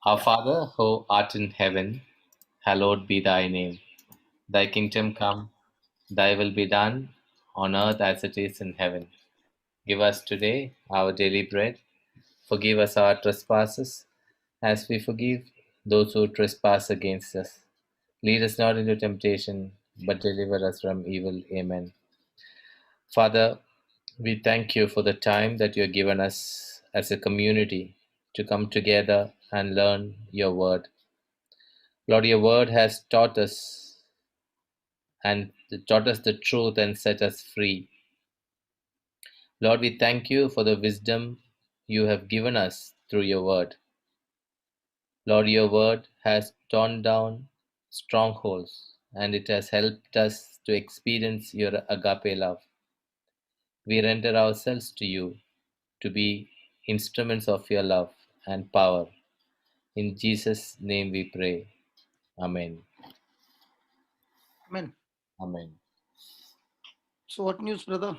Our Father, who art in heaven, hallowed be thy name. Thy kingdom come, thy will be done, on earth as it is in heaven. Give us today our daily bread. Forgive us our trespasses, as we forgive those who trespass against us. Lead us not into temptation, but deliver us from evil. Amen. Father, we thank you for the time that you have given us as a community to come together and learn your word. Lord, your word has taught us the truth and set us free. Lord, we thank you for the wisdom you have given us through your word. Lord, your word has torn down strongholds and it has helped us to experience your agape love. We render ourselves to you to be instruments of your love and power. In Jesus' name we pray. Amen. Amen. Amen. So, what news, brother?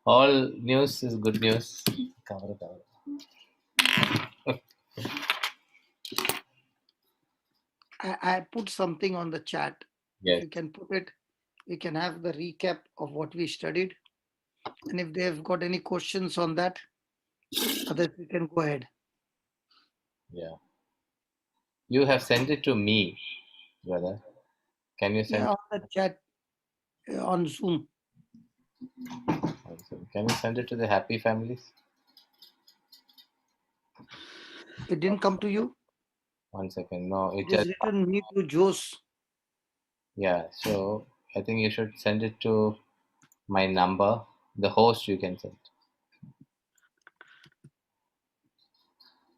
All news is good news. Cover it, cover it. I put something on the chat. If Yes. you can put it, we can have the recap of what we studied. And if they have got any questions on that, others we can go ahead. Yeah. You have sent it to me, brother. Can you send Yeah, on the chat on Zoom. can you send it to the happy families? It didn't come to you. 1 second. No, it It is just written me to Jose. yeah. So I think you should send it to my number. The host you can send.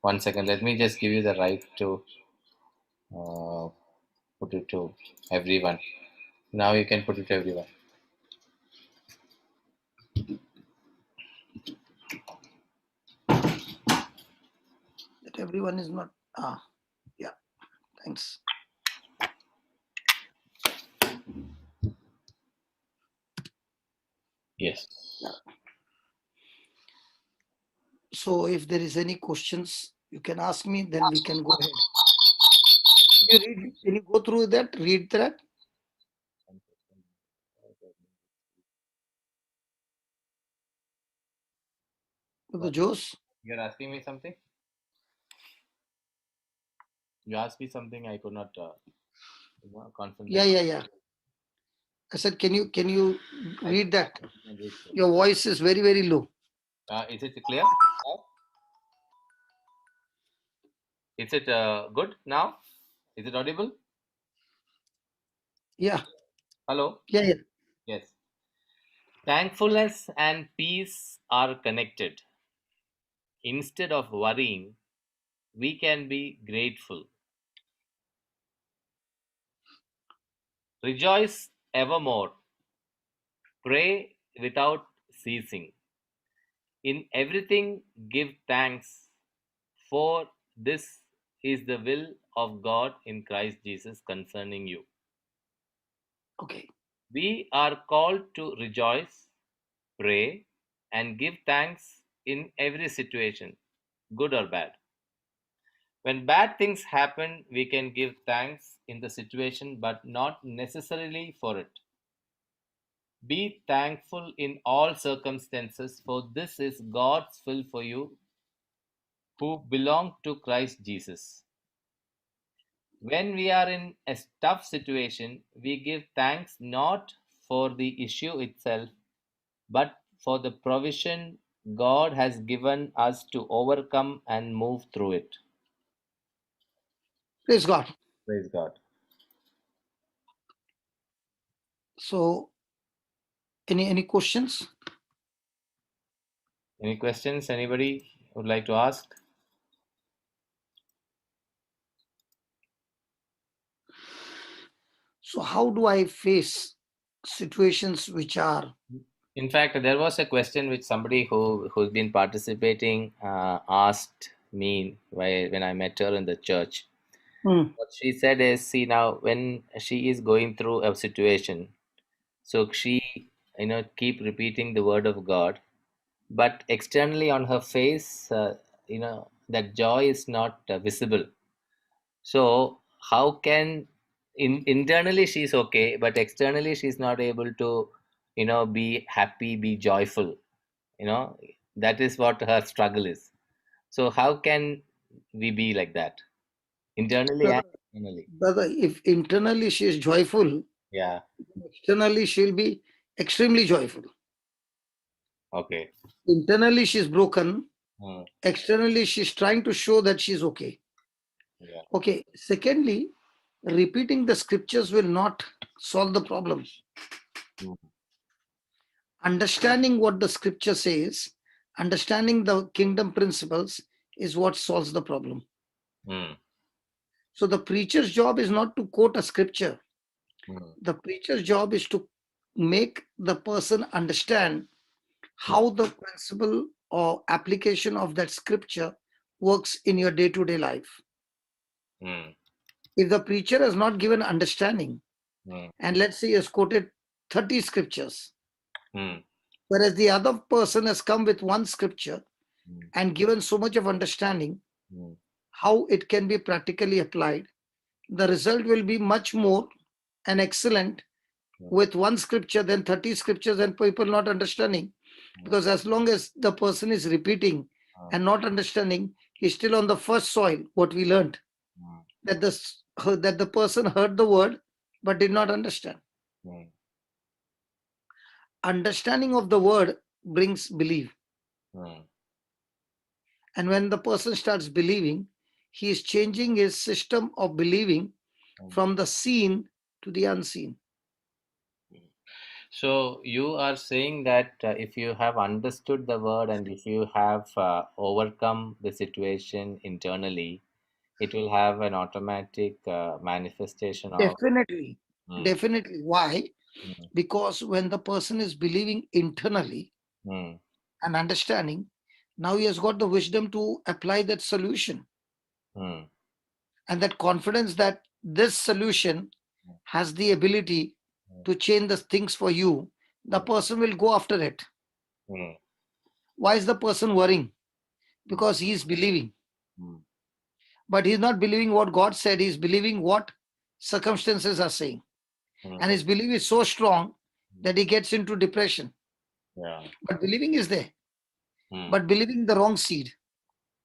1 second. Let me just give you the right to uh, put it to everyone. Now you can put it to everyone. That everyone is not. Yeah. Thanks. Yes. Yeah. So, if there is any questions, you can ask me. Then we can go ahead. Can you go through that? Read that. The What? Jose. You're asking me something? You asked me something I could not Yeah, concentrate. yeah, yeah. I said, can you read that? Your voice is very, very low. Is it clear? Is it good now? Is it audible? Yeah, Hello? yeah, yeah. Yes. Thankfulness and peace are connected. Instead of worrying, we can be grateful. Rejoice evermore. Pray without ceasing. In everything, give thanks, for this is the will of God in Christ Jesus concerning you. Okay. We are called to rejoice, pray, and give thanks in every situation, good or bad. When bad things happen, we can give thanks in the situation, but not necessarily for it. Be thankful in all circumstances, for this is God's will for you who belong to Christ Jesus. When we are in a tough situation, we give thanks not for the issue itself, but for the provision God has given us to overcome and move through it. Praise God. Praise God. So, any questions? Any questions anybody would like to ask? So, how do I face situations which are? In fact, there was a question which somebody who's been participating asked me when I met her in the church. Hmm, What she said is, see now when she is going through a situation, so she keep repeating the word of God, but externally on her face, that joy is not visible. So how can internally she's okay, but externally she's not able to, be happy, be joyful. You know, that is what her struggle is. So how can we be like that internally and Brother, externally? brother, if internally she is joyful, Yeah. externally she'll be extremely joyful. Okay. Internally she's broken, Mm, externally she's trying to show that she's okay. yeah. Okay. Secondly, repeating the scriptures will not solve the problem. Mm, Understanding what the scripture says, understanding the kingdom principles is what solves the problem. mm, So the preacher's job is not to quote a scripture. mm, The preacher's job is to make the person understand mm, how the principle or application of that scripture works in your day-to-day life. mm, If the preacher has not given understanding, mm, and let's say he has quoted 30 scriptures, mm, whereas the other person has come with one scripture mm, and given so much of understanding mm, how it can be practically applied, the result will be much more and excellent mm, with one scripture than 30 scriptures and people not understanding. mm, Because as long as the person is repeating mm, and not understanding, he's still on the first soil, what we learned, mm, that the person heard the word but did not understand. mm, Understanding of the word brings belief. mm, And when the person starts believing, he is changing his system of believing mm. from the seen to the unseen. So you are saying that if you have understood the word and if you have overcome the situation internally, it will have an automatic manifestation of. Definitely. Mm, Definitely. Why? mm, Because when the person is believing internally mm, and understanding, now he has got the wisdom to apply that solution mm, and that confidence that this solution has the ability to change the things for you. The mm, person will go after it. mm, Why is the person worrying? mm, Because he is believing. mm, But he's not believing what God said, he's believing what circumstances are saying. mm, And his belief is so strong that he gets into depression. yeah. But believing is there, Mm, but believing the wrong seed.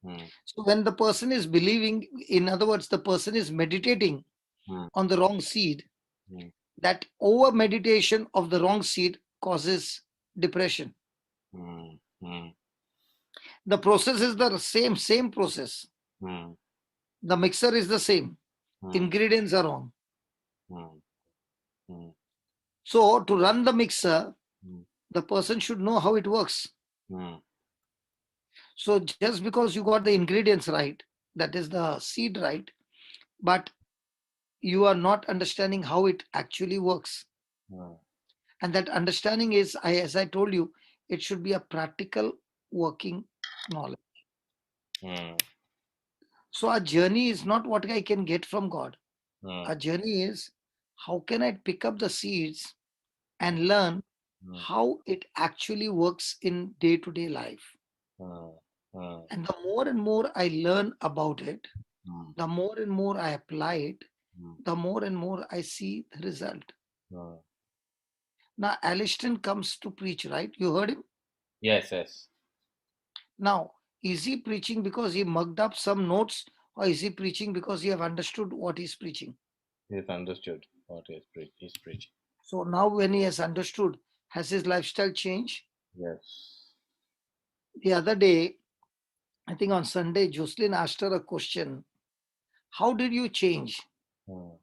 mm, So when the person is believing, in other words, the person is meditating mm, on the wrong seed, mm, that over meditation of the wrong seed causes depression. mm, mm, The process is the same process. mm, The mixer is the same. mm, Ingredients are wrong. mm, mm, So to run the mixer, mm, the person should know how it works. mm, So just because you got the ingredients right, that is the seed right, but you are not understanding how it actually works. mm, And that understanding is, as I told you, it should be a practical working knowledge. mm, So our journey is not what I can get from God. mm, Our journey is how can I pick up the seeds and learn mm, how it actually works in day to day life. mm, mm, And the more and more I learn about it, mm, the more and more I apply it, mm, the more and more I see the result. mm. Now, Aliston comes to preach, right? You heard him? Yes, yes. Now, is he preaching because he mugged up some notes, or is he preaching because he have understood what he's preaching? He's understood what he's preaching. So now when he has understood, has his lifestyle changed? Yes. The other day, I think on Sunday, Jocelyn asked her a question. How did you change? Mm,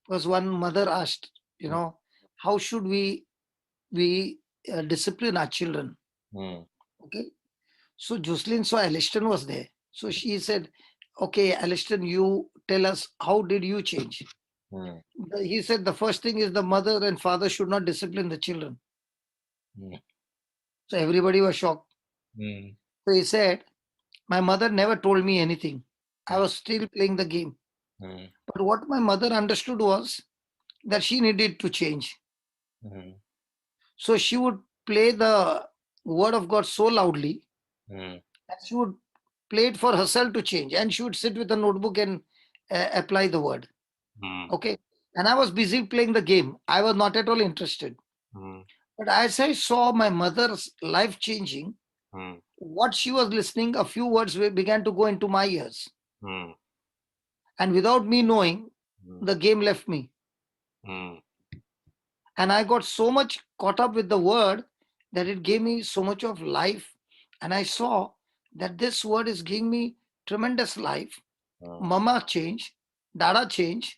Because one mother asked, mm, how should we discipline our children? mm, Okay. So Jocelyn saw Aliston was there. So she said, okay, Aliston, you tell us, how did you change? mm, He said the first thing is the mother and father should not discipline the children. mm, So everybody was shocked. mm, So he said, my mother never told me anything. I was still playing the game. mm, But what my mother understood was that she needed to change. mm, So she would play the word of God so loudly mm, that she would played for herself to change, and she would sit with a notebook and apply the word. mm, Okay. And I was busy playing the game. I was not at all interested. mm, But as I saw my mother's life changing, mm, what she was listening, a few words began to go into my ears. mm, And without me knowing, mm, the game left me. mm, And I got so much caught up with the word that it gave me so much of life. And I saw that this word is giving me tremendous life. mm, Mama changed, Dada changed,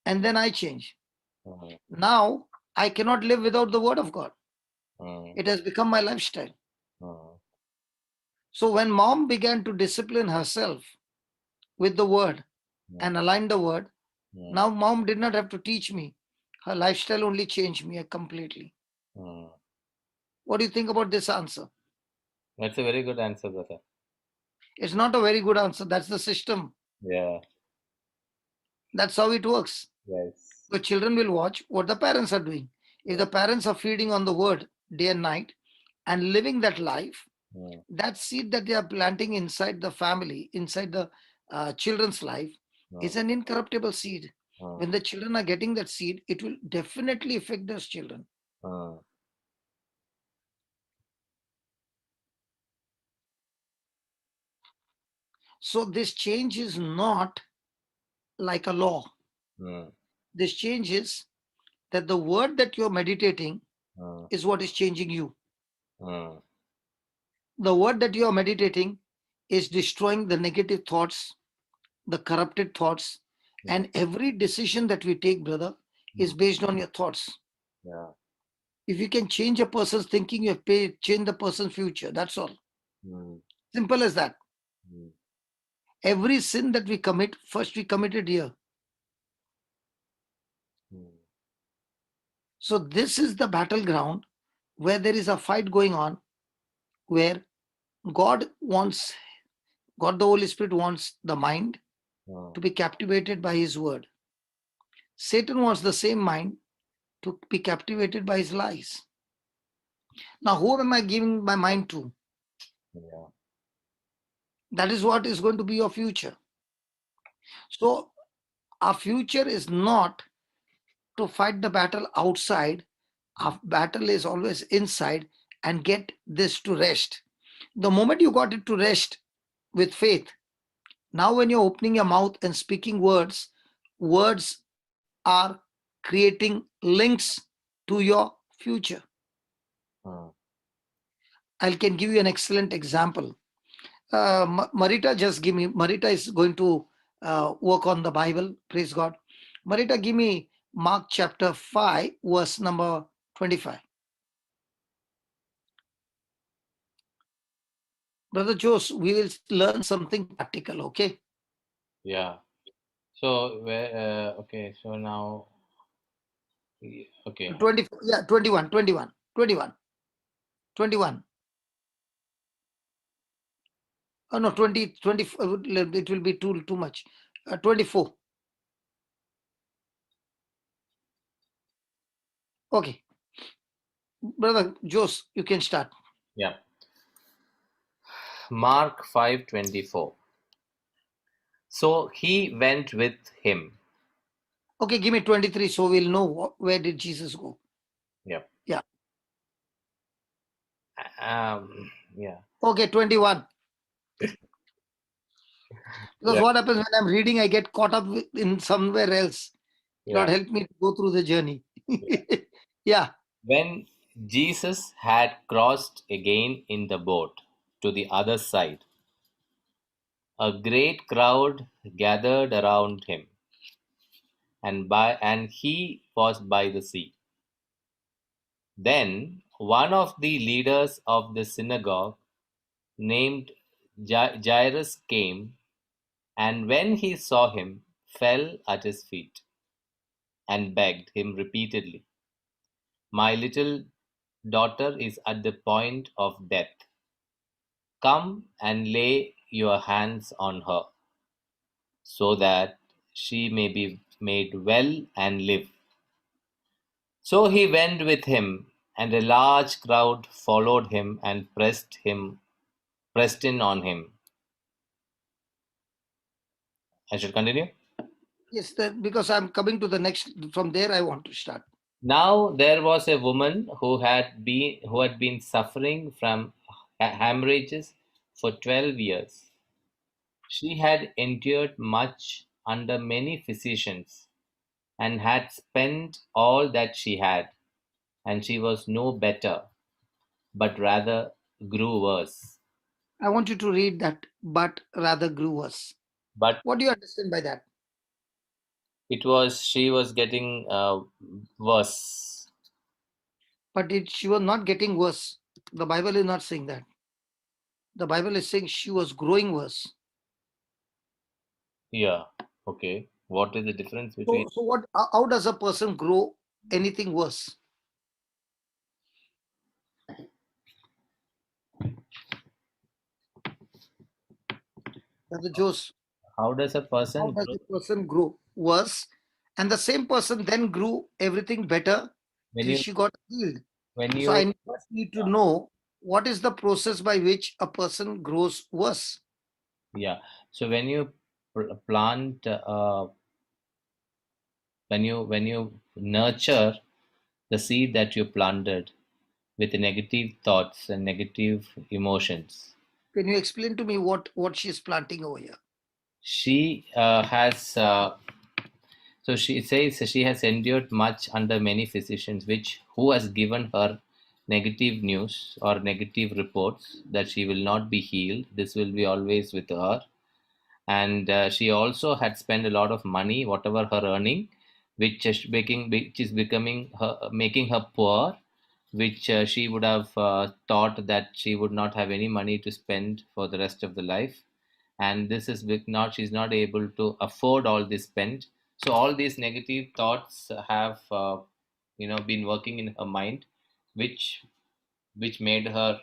and then I changed. mm, Now I cannot live without the word of God. mm, It has become my lifestyle. mm, So when mom began to discipline herself with the word and mm, align the word, mm, now mom did not have to teach me. Her lifestyle only changed me completely. mm. What do you think about this answer? That's a very good answer, brother. It's not a very good answer. That's the system. Yeah. That's how it works. Yes. So children will watch what the parents are doing. If Yeah. the parents are feeding on the word day and night and living that life, Mm, that seed that they are planting inside the family, inside the children's life, is mm, an incorruptible seed. mm, When the children are getting that seed, it will definitely affect those children. mm, So this change is not like a law. mm, This change is that the word that you're meditating mm, is what is changing you. mm, The word that you are meditating is destroying the negative thoughts, the corrupted thoughts, mm, and every decision that we take, brother, is mm. based on your thoughts. Yeah. If you can change a person's thinking, you have changed the person's future. That's all. Mm, Simple as that. mm, Every sin that we commit, first we committed here. mm, So this is the battleground where there is a fight going on, where God wants, God the Holy Spirit wants the mind mm, to be captivated by his word. Satan wants the same mind to be captivated by his lies. Now, who am I giving my mind to? yeah. That is what is going to be your future. So, our future is not to fight the battle outside. Mm, Our battle is always inside, and get this to rest. The moment you got it to rest with faith, now when you're opening your mouth and speaking words, words are creating links to your future. mm. I can give you an excellent example. Marita, just give me. Marita is going to work on the Bible. Praise God. Marita, give me Mark chapter 5, verse number 25. Brother Jose, we will learn something practical, okay? Yeah. So, okay, so now, okay, 20, yeah, 21, 21, 21, 21. Oh, no, 20, 20, it will be too much. 24. Okay. Brother Jose, you can start. yeah. Mark 5:24. So he went with him. Okay, give me 23 so we'll know where did Jesus go. Yeah. Yeah. Yeah. Okay, 21. Because Yeah. what happens when I'm reading, I get caught up in somewhere else. Lord, Yeah. help me to go through the journey. Yeah. Yeah. When Jesus had crossed again in the boat to the other side, a great crowd gathered around him, and he was by the sea. Then one of the leaders of the synagogue, named Jairus, came, and when he saw him, fell at his feet and begged him repeatedly, "My little daughter is at the point of death. Come and lay your hands on her, so that she may be made well and live." So he went with him, and a large crowd followed him and pressed in on him. I should continue. Yes, because I'm coming to the next. From there, I want to start. Now there was a woman who had been suffering from hemorrhages for 12 years. She had endured much under many physicians and had spent all that she had, and she was no better, but rather grew worse. I want you to read that, but rather grew worse. But What do you understand by that? she was getting worse. But she was not getting worse. The Bible is not saying that. The Bible is saying she was growing worse. Yeah. Okay. What is the difference between? So what? How does a person grow anything worse? Brother Jose, How does a how person does grow? a person grow worse? And the same person then grew everything better When till you she got healed. when So you I first need to know what is the process by which a person grows worse. Yeah. So when you plant, when you nurture the seed that you planted with negative thoughts and negative emotions, Can you explain to me what she is planting over here? she has. So she says she has endured much under many physicians, which who has given her negative news or negative reports that she will not be healed. This will be always with her, and she also had spent a lot of money, whatever her earning, which is becoming her making her poor, which she would have thought that she would not have any money to spend for the rest of the life, and this is not she's not able to afford all this spend. So all these negative thoughts have been working in her mind, which made her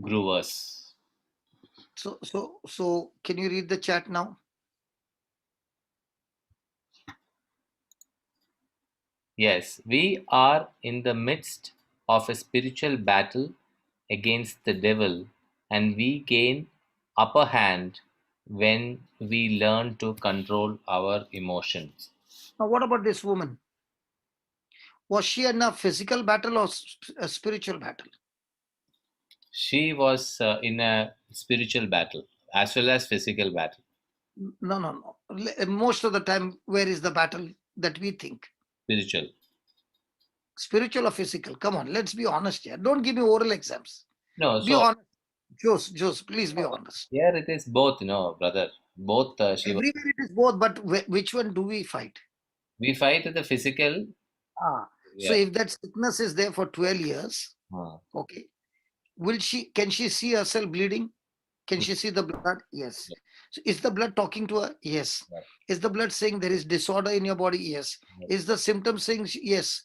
grow worse. So can you read the chat now? Yes, we are in the midst of a spiritual battle against the devil, and we gain upper hand when we learn to control our emotions. Now what about this woman? Was she in a physical battle or a spiritual battle? She was in a spiritual battle as well as physical battle. No, no, no. Most of the time, where is the battle that we think? Spiritual. Spiritual or physical? Come on, let's be honest here. Don't give me oral exams. No, Be so honest. Jose, please be honest. here it is both, brother. Both she was. Everywhere it is both, but which one do we fight? We fight the physical. So Yeah. if that sickness is there for 12 years, uh, okay, can she see herself bleeding? Can yeah, she see the blood? Yes. So is the blood talking to her? Yes. yeah, Is the blood saying there is disorder in your body? Yes. yeah, Is the symptom saying yes?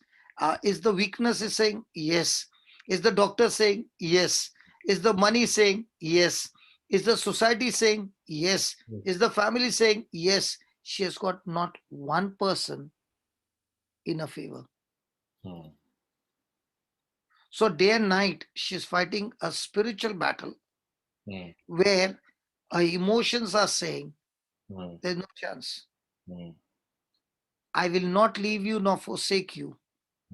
Is the weakness is saying yes? Is the doctor saying yes? Is the money saying yes? Is the society saying yes? yeah. Is the family saying yes? She has got not one person in her favor. Hmm, So day and night she's fighting a spiritual battle hmm, where her emotions are saying hmm, there's no chance. hmm, I will not leave you nor forsake you.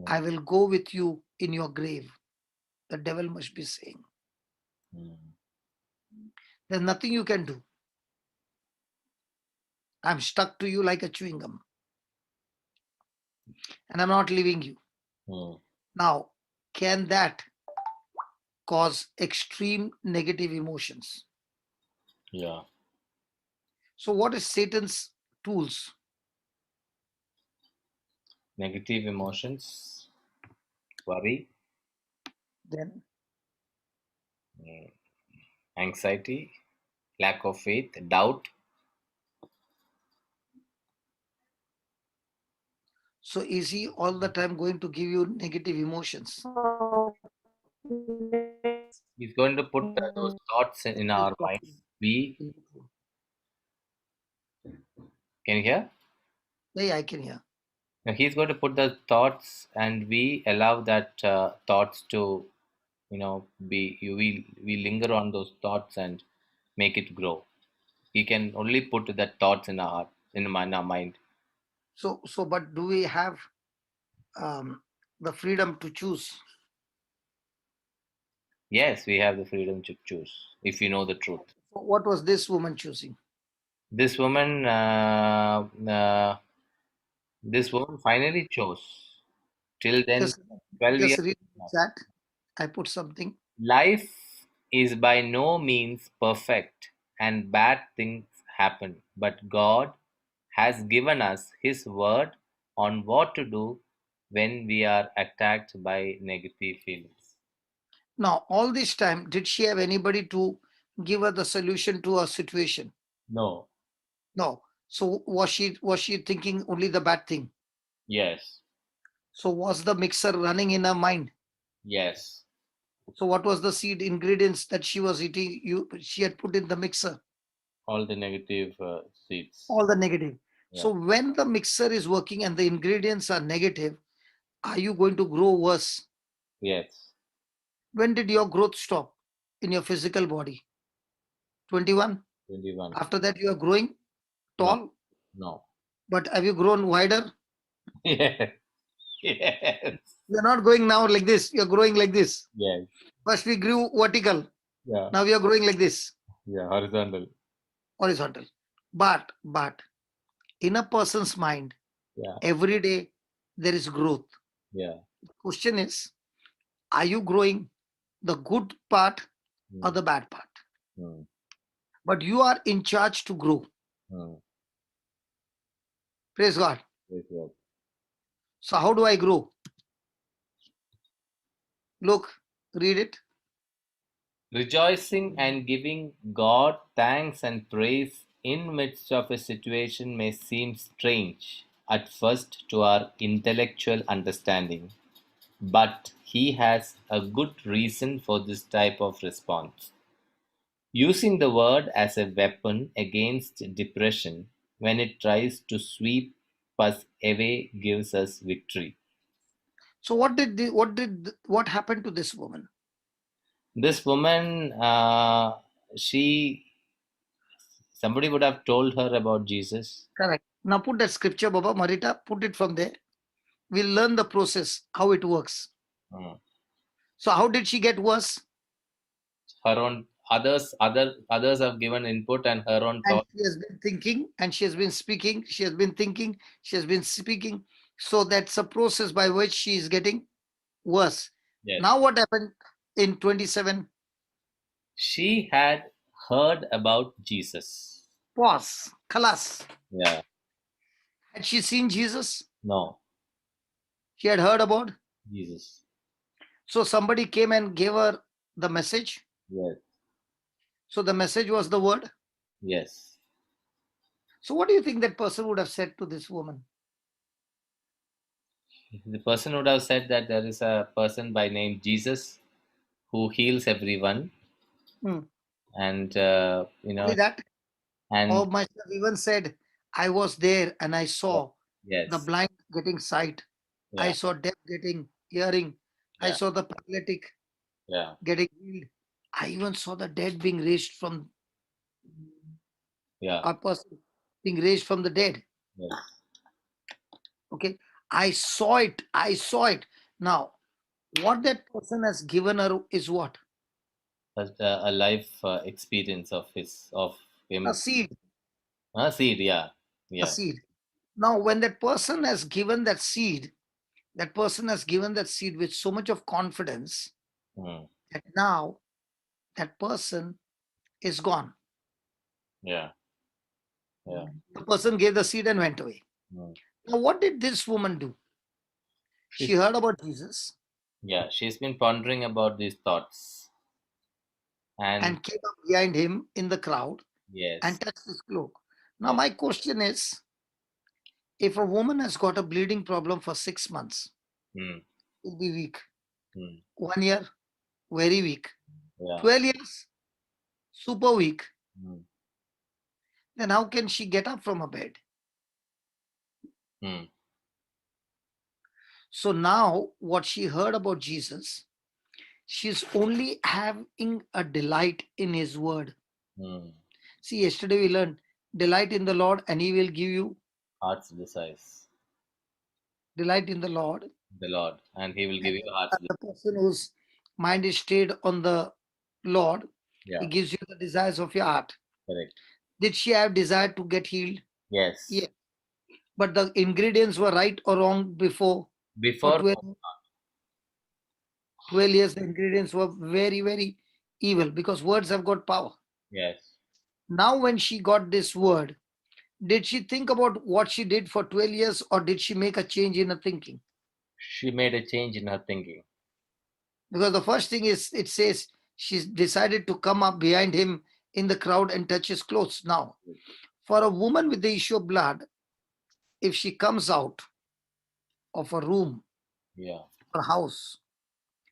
I hmm, will go with you in your grave. The devil must be saying, hmm, there's nothing you can do. I'm stuck to you like a chewing gum and I'm not leaving you. hmm. Now, can that cause extreme negative emotions? Yeah. So, what is Satan's tools? Negative emotions, worry, Then, mm, anxiety, lack of faith, doubt. so is he all the time going to give you negative emotions? He's going to put those thoughts in Is our mind. talking. We can hear. Yeah, I can hear. Now he's going to put the thoughts, and we allow that thoughts to, be. We linger on those thoughts and make it grow. He can only put that thoughts in our heart, in our mind. So but do we have um, the freedom to choose? Yes, we have the freedom to choose if we know the truth. So what was this woman choosing? This woman, this woman finally chose. Till then, Just 12 just years. read the chat. I put something. Life is by no means perfect and bad things happen, but God has given us His word on what to do when we are attacked by negative feelings. Now, all this time, did she have anybody to give her the solution to her situation? No. No. So was she thinking only the bad thing? Yes. So was the mixer running in her mind? Yes. So what was the seed ingredients that she was eating? She had put in the mixer All the negative seeds. all the negative. Yeah. So when the mixer is working and the ingredients are negative, are you going to grow worse? Yes. When did your growth stop in your physical body? 21. 21. After that, you are growing No. tall, No. but have you grown wider? Yes. Yes. You're not going now like this, you're growing like this. Yes. First, we grew vertical, Yeah. now we are growing like this, Yeah. Horizontal. horizontal. But in a person's mind, Yeah. every day there is growth. Yeah. The question is, are you growing the good part or Mm. the bad part? Mm. But you are in charge to grow. Mm. Praise God. Yes, yes. So, how do I grow? Look, read it. Rejoicing and giving God thanks and praise in midst of a situation may seem strange at first to our intellectual understanding, but he has a good reason for this type of response. Using the word as a weapon against depression when it tries to sweep us away gives us victory. So, what happened to this woman? This woman, she somebody would have told her about Jesus. Correct. Now put that scripture, Baba Marita, put it from there. We'll learn the process, how it works. Mm. So, how did she get worse? Her own others have given input and her own And thought. she has been thinking and she has been speaking, she has been thinking, she has been speaking. So, that's a process by which she is getting worse. Yes, Now, what happened in 27? she had heard about Jesus. Pause. Khalas. Yeah, Had she seen Jesus? no, She had heard about. Jesus. So, somebody came and gave her the message. Yes, So, the message was the word. yes. So, what do you think that person would have said to this woman? The person would have said that there is a person by name Jesus who heals everyone, Hmm. and Only that. Or and myself even said, I was there and I saw the yes, blind getting sight. I yeah, saw deaf getting hearing. I yeah, saw the paralytic yeah, getting healed. I even saw the dead being raised from yeah, a person being raised from the dead. yes. Okay. I saw it. I saw it. Now, what that person has given her is what? That's a life experience of his of A him. seed. Seed, yeah, A yeah. seed. Now, when that person has given that seed, that person has given that seed with so much of confidence Mm, that now that person is gone. yeah, yeah. The person gave the seed and went away. Mm. Now, what did this woman do? She She's, heard about Jesus yeah, she's been pondering about these thoughts, and and came up behind him in the crowd yes, and touched his cloak. Now, yeah, my question is, if a woman has got a bleeding problem for 6 months, mm, she'll be weak. mm, 1 year, very weak. yeah, 12 years, super weak. mm, Then how can she get up from her bed? mm, So now, what she heard about Jesus, she's only having a delight in his word. mm, See, yesterday we learned delight in the Lord and he will give you Heart's desires. delight in the Lord. The Lord. And He will And give you heart's desires. the person whose mind is stayed on the Lord, he Yeah, gives you the desires of your heart. correct. Did she have desire to get healed? Yes. Yes. But the ingredients were right or wrong before. For Before, 12 years, the ingredients were very, very evil because words have got power. yes. Now, when she got this word, did she think about what she did for 12 years or did she make a change in her thinking? She made a change in her thinking. Because the first thing is, it says she decided to come up behind him in the crowd and touch his clothes. Now, for a woman with the issue of blood, if she comes out of a room Yeah, or house,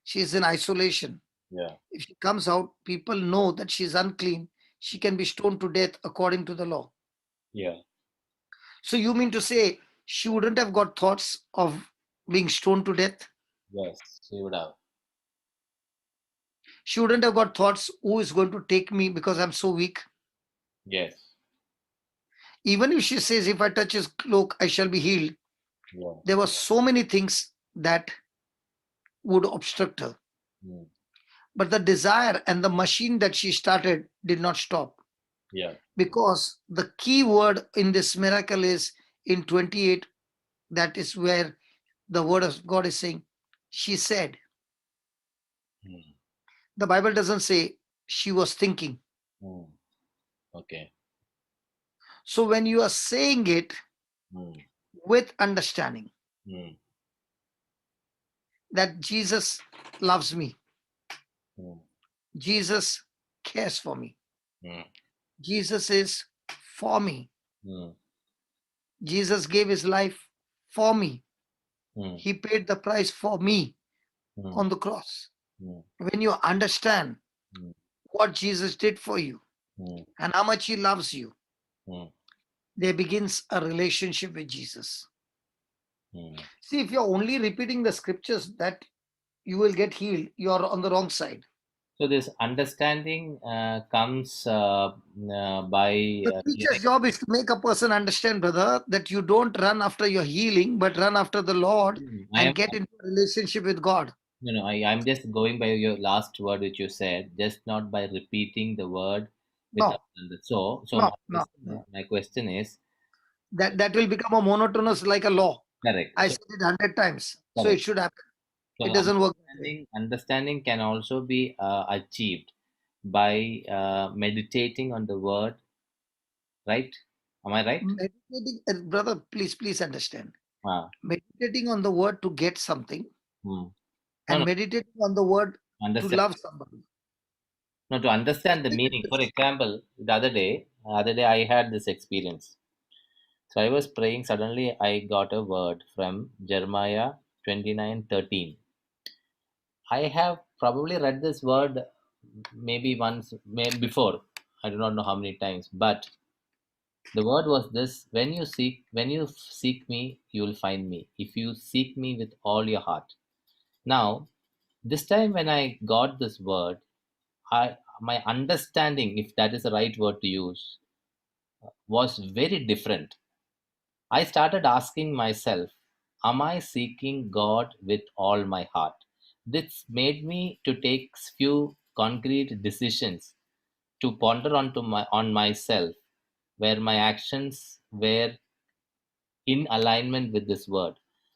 she is in isolation. yeah, If she comes out, people know that she is unclean. She can be stoned to death according to the law. yeah. So you mean to say she wouldn't have got thoughts of being stoned to death? Yes, she would have. She wouldn't have got thoughts, who is going to take me because I'm so weak? Yes. Even if she says, if I touch his cloak, I shall be healed. Yeah. There were so many things that would obstruct her. Mm. But the desire and the machine that she started did not stop. Yeah. Because the key word in this miracle is in 28, that is where the word of God is saying, she said. Mm. The Bible doesn't say she was thinking. Mm. Okay. So when you are saying it Mm. with understanding Mm. that Jesus loves me, Mm. Jesus cares for me, Mm. Jesus is for me, Mm. Jesus gave his life for me, Mm. he paid the price for me Mm. on the cross. Mm. When you understand Mm. what Jesus did for you Mm. and how much he loves you, Mm. there begins a relationship with Jesus. Mm. See, if you're only repeating the scriptures that you will get healed, you're on the wrong side. So this understanding comes by The hearing. preacher's job is to make a person understand, brother, that you don't run after your healing, but run after the Lord I am and get into a relationship with God. no. I'm just going by your last word which you said, just not by repeating the word without No, so no, no, no. my question is That will become a monotonous like a law. correct. I So said it 100 times, so it correct. should happen. So It doesn't work that way. understanding can also be achieved by meditating on the word, right? Am I right? Meditating, brother, please understand. Uh, Meditating on the word to get something hmm. No, and no. meditating on the word to Understand. love somebody. No, to understand the meaning. For example, the other day I had this experience. So I was praying. Suddenly, I got a word from Jeremiah 29:13. I have probably read this word maybe once, maybe before. I do not know how many times, but the word was this: when you seek me, you will find me. If you seek me with all your heart. Now, this time when I got this word, my understanding, if that is the right word to use, was very different. I started asking myself, am I seeking God with all my heart? This made me to take few concrete decisions to ponder on myself where my actions were in alignment with this word.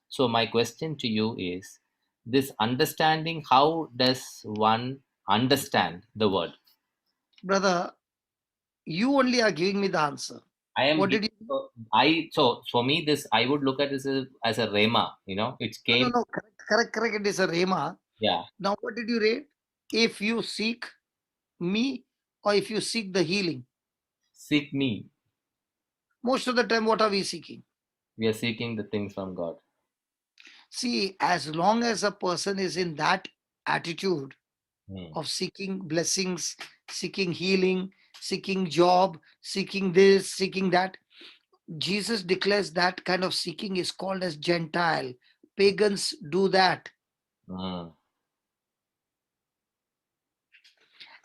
So my question to you is this understanding, how does one understand the word? Brother, you only are giving me the answer. I am What did giving you do? so for me this I would look at this as a rema, it No, no, came. no. Correct. It is a Rema. Yeah, Now, what did you read? If you seek me or if you seek the healing. seek me. Most of the time, what are we seeking? We are seeking the things from God. See, as long as a person is in that attitude Hmm. of seeking blessings, seeking healing, seeking job, seeking this, seeking that, Jesus declares that kind of seeking is called as Gentile. Pagans do that. Hmm.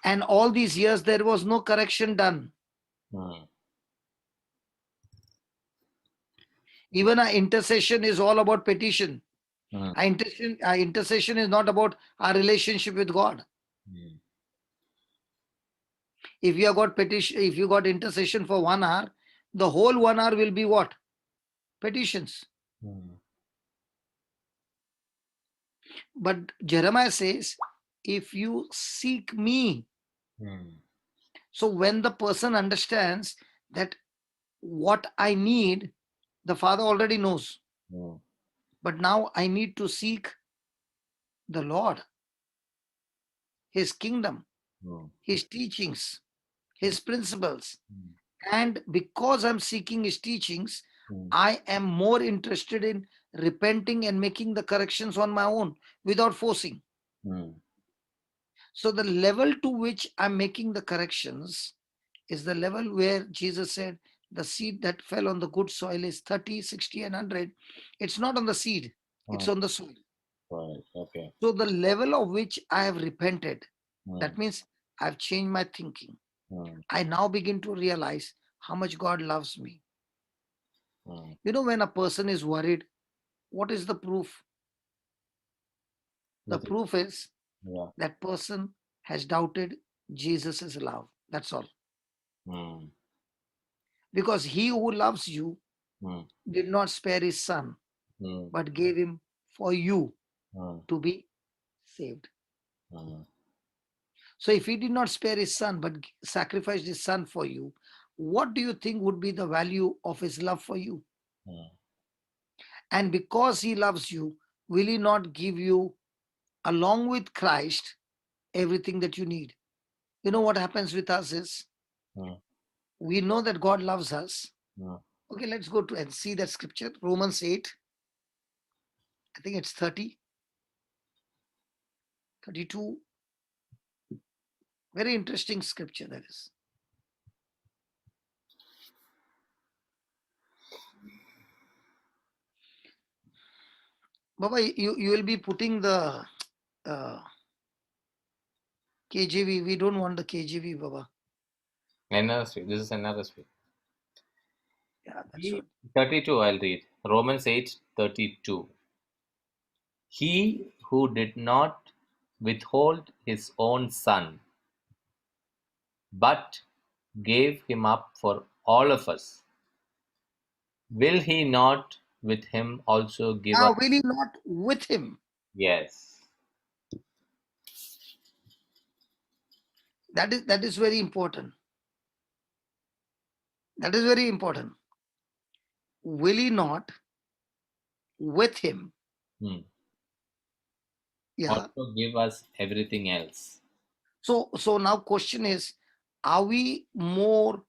And all these years, there was no correction done. Hmm. Even our intercession is all about petition. Hmm. Our intercession is not about our relationship with God. Hmm. If you have got petition, if you got intercession for 1 hour, the whole 1 hour will be what? Petitions. Hmm. But Jeremiah says, if you seek me. Hmm. So when the person understands that what I need, the Father already knows. Hmm. But now I need to seek the Lord, His kingdom, Hmm. His teachings, His principles. Hmm. And because I'm seeking His teachings, Hmm. I am more interested in repenting and making the corrections on my own without forcing. Hmm. So the level to which I'm making the corrections is the level where Jesus said the seed that fell on the good soil is 30, 60, and 100. It's not on the seed, Hmm. it's on the soil. Right. Okay. So the level of which I have repented, Hmm. that means I've changed my thinking. Hmm. I now begin to realize how much God loves me. Hmm. You know, when a person is worried, what is the proof? The Nothing. proof is Yeah. that person has doubted Jesus' love. That's all. Hmm. Because he who loves you Hmm. did not spare his son, Hmm. but gave him for you Hmm. to be saved. Hmm. So if he did not spare his son, but sacrificed his son for you, what do you think would be the value of his love for you? Hmm. And because he loves you, will he not give you, along with Christ, everything that you need? You know what happens with us is Hmm. we know that God loves us. Hmm. Okay, let's go to and see that scripture, Romans 8. I think it's 30, 32. Very interesting scripture that is. Baba, you will be putting the uh, KJV. We don't want the KJV, Baba. Another street. This is another street. Yeah, that's what. 32, I'll read. Romans 8:32. He who did not withhold his own son, but gave him up for all of us, will he not with him also give us? Now, will he not with him? Yes. That is very important. That is very important. Will he not with him? Hmm. Yeah. Also give us everything else. So now question is, are we more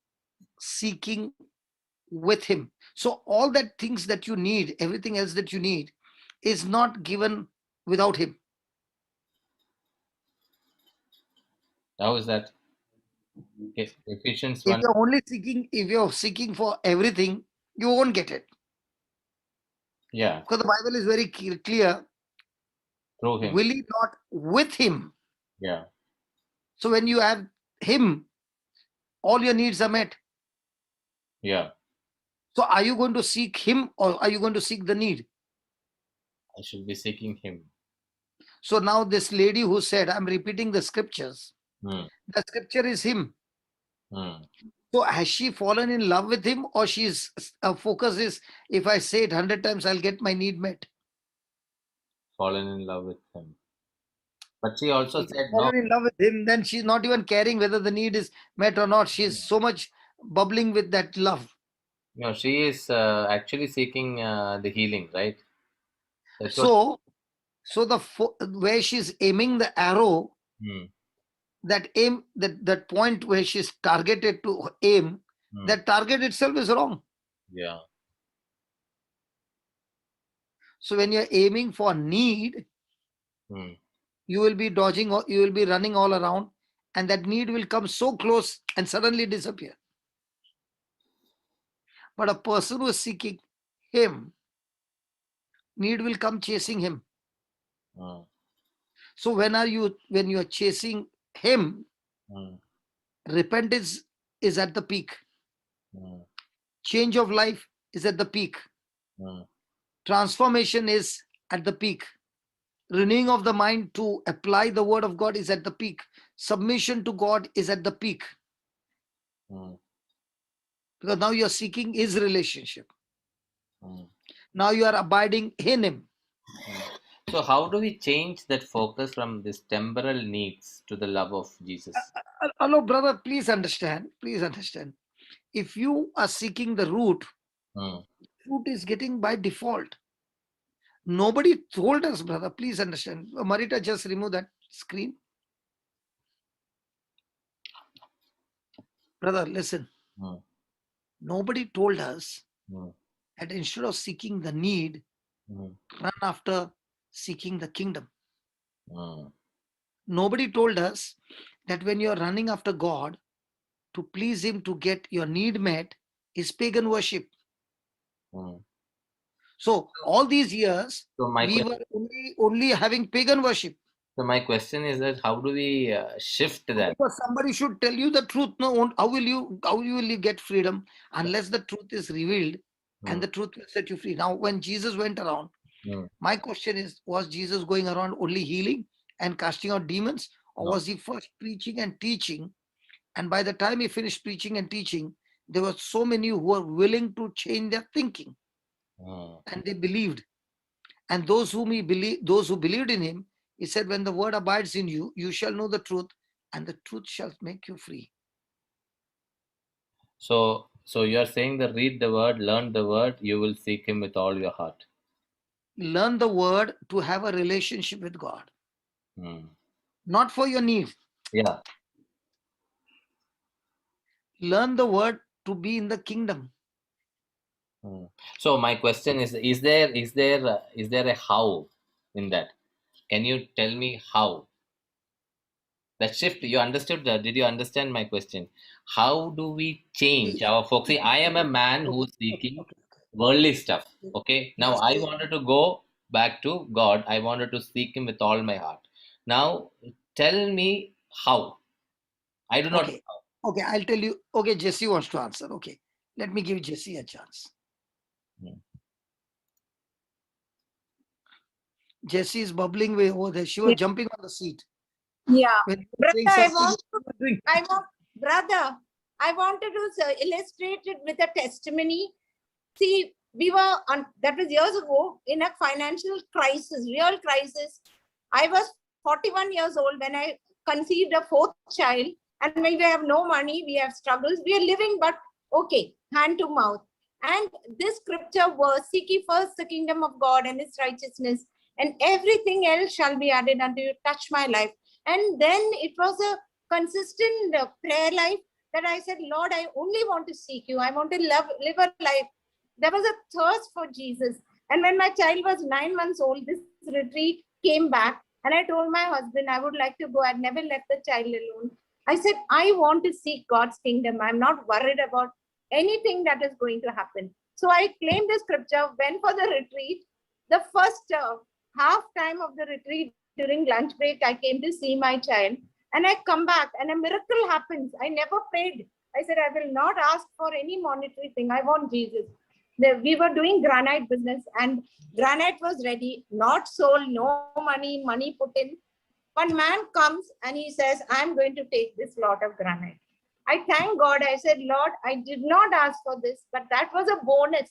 seeking with him? So all that things that you need, everything else that you need, is not given without him. How is that? Okay. Ephesians If 1. you're only seeking, if you're seeking for everything, you won't get it. Yeah. Because the Bible is very clear. Through him. Will he not with him? Yeah. So when you have him, all your needs are met. Yeah. So are you going to seek him or are you going to seek the need? I should be seeking him. So now this lady who said, I'm repeating the scriptures. Hmm. The scripture is him. Hmm. So has she fallen in love with him, or she's focus is, if I say it 100 times, I'll get my need met. Fallen in love with him. But she also If she's said no. fallen in love with him, then she's not even caring whether the need is met or not. She's so much bubbling with that love. No, she is actually seeking the healing, right? That's what. So the where she's aiming the arrow, Hmm. that point where she's targeted to aim, Hmm. that target itself is wrong. Yeah. So when you're aiming for need, Hmm. you will be dodging, or you will be running all around, and that need will come so close and suddenly disappear. But a person who is seeking him, need will come chasing him. Hmm. So when you are chasing him, Hmm. repentance is at the peak. Mm. Change of life is at the peak. Mm. Transformation is at the peak. Renewing of the mind to apply the word of God is at the peak. Submission to God is at the peak. Mm. Because now you're seeking his relationship. Mm. Now you are abiding in him. So, how do we change that focus from this temporal needs to the love of Jesus? Hello, brother, please understand. Please understand. If you are seeking the root, Mm. root is getting by default. Nobody told us, brother. Please understand. Marita, just remove that screen. Brother, listen. Mm. Nobody told us Mm. that instead of seeking the need, Mm. run after seeking the kingdom. Mm. Nobody told us that when you're running after God to please him to get your need met is pagan worship. Mm. So all these years So my we question, were only having pagan worship. is that how do we shift that? Because somebody should tell you the truth. No, how will you get freedom unless the truth is revealed, and Mm. the truth will set you free. Now, when Jesus went around, Mm. my question is: was Jesus going around only healing and casting out demons, or No. was he first preaching and teaching? And by the time he finished preaching and teaching, there were so many who were willing to change their thinking, Mm. and they believed. And those who believed in him, he said, when the word abides in you, you shall know the truth, and the truth shall make you free. So you are saying that read the word, learn the word, you will seek him with all your heart. Learn the word to have a relationship with God, Mm. not for your needs. Yeah. Learn the word to be in the kingdom. Mm. So my question is there a how in that? Can you tell me how? That shift, you understood that? Did you understand my question? How do we change See, our focus? See, I am a man okay, who's okay, seeking okay, worldly stuff. okay. Okay. Now Just I wanted to go back to God. I wanted to seek him with all my heart. Now tell me how. I do not know okay, how. okay. I'll tell you. Okay, Jesse wants to answer. Okay, let me give Jesse a chance. Mm. Jesse is bubbling way over there. She was jumping on the seat Yeah, when you were brother, saying something. brother, I wanted to illustrate it with a testimony. See, we were on, that was years ago, in a financial crisis, real crisis. I was 41 years old when I conceived a fourth child, and we have no money, we have struggles, we are living, but okay, hand to mouth. And this scripture was, seek ye first the kingdom of God and his righteousness, and everything else shall be added unto you. Touch my life. And then it was a consistent prayer life that I said, Lord, I only want to seek you. I want to live a life. There was a thirst for Jesus. And when my child was 9 months old, this retreat came back. And I told my husband, I would like to go. I'd never left the child alone. I said, I want to seek God's kingdom. I'm not worried about anything that is going to happen. So I claimed the scripture, went for the retreat. The first half time of the retreat during lunch break, I came to see my child. And I come back and a miracle happens. I never prayed. I said, I will not ask for any monetary thing. I want Jesus. We were doing granite business and granite was ready, not sold, no money put in. One man comes and he says, I'm going to take this lot of granite. I thank God. I said, Lord, I did not ask for this, but that was a bonus.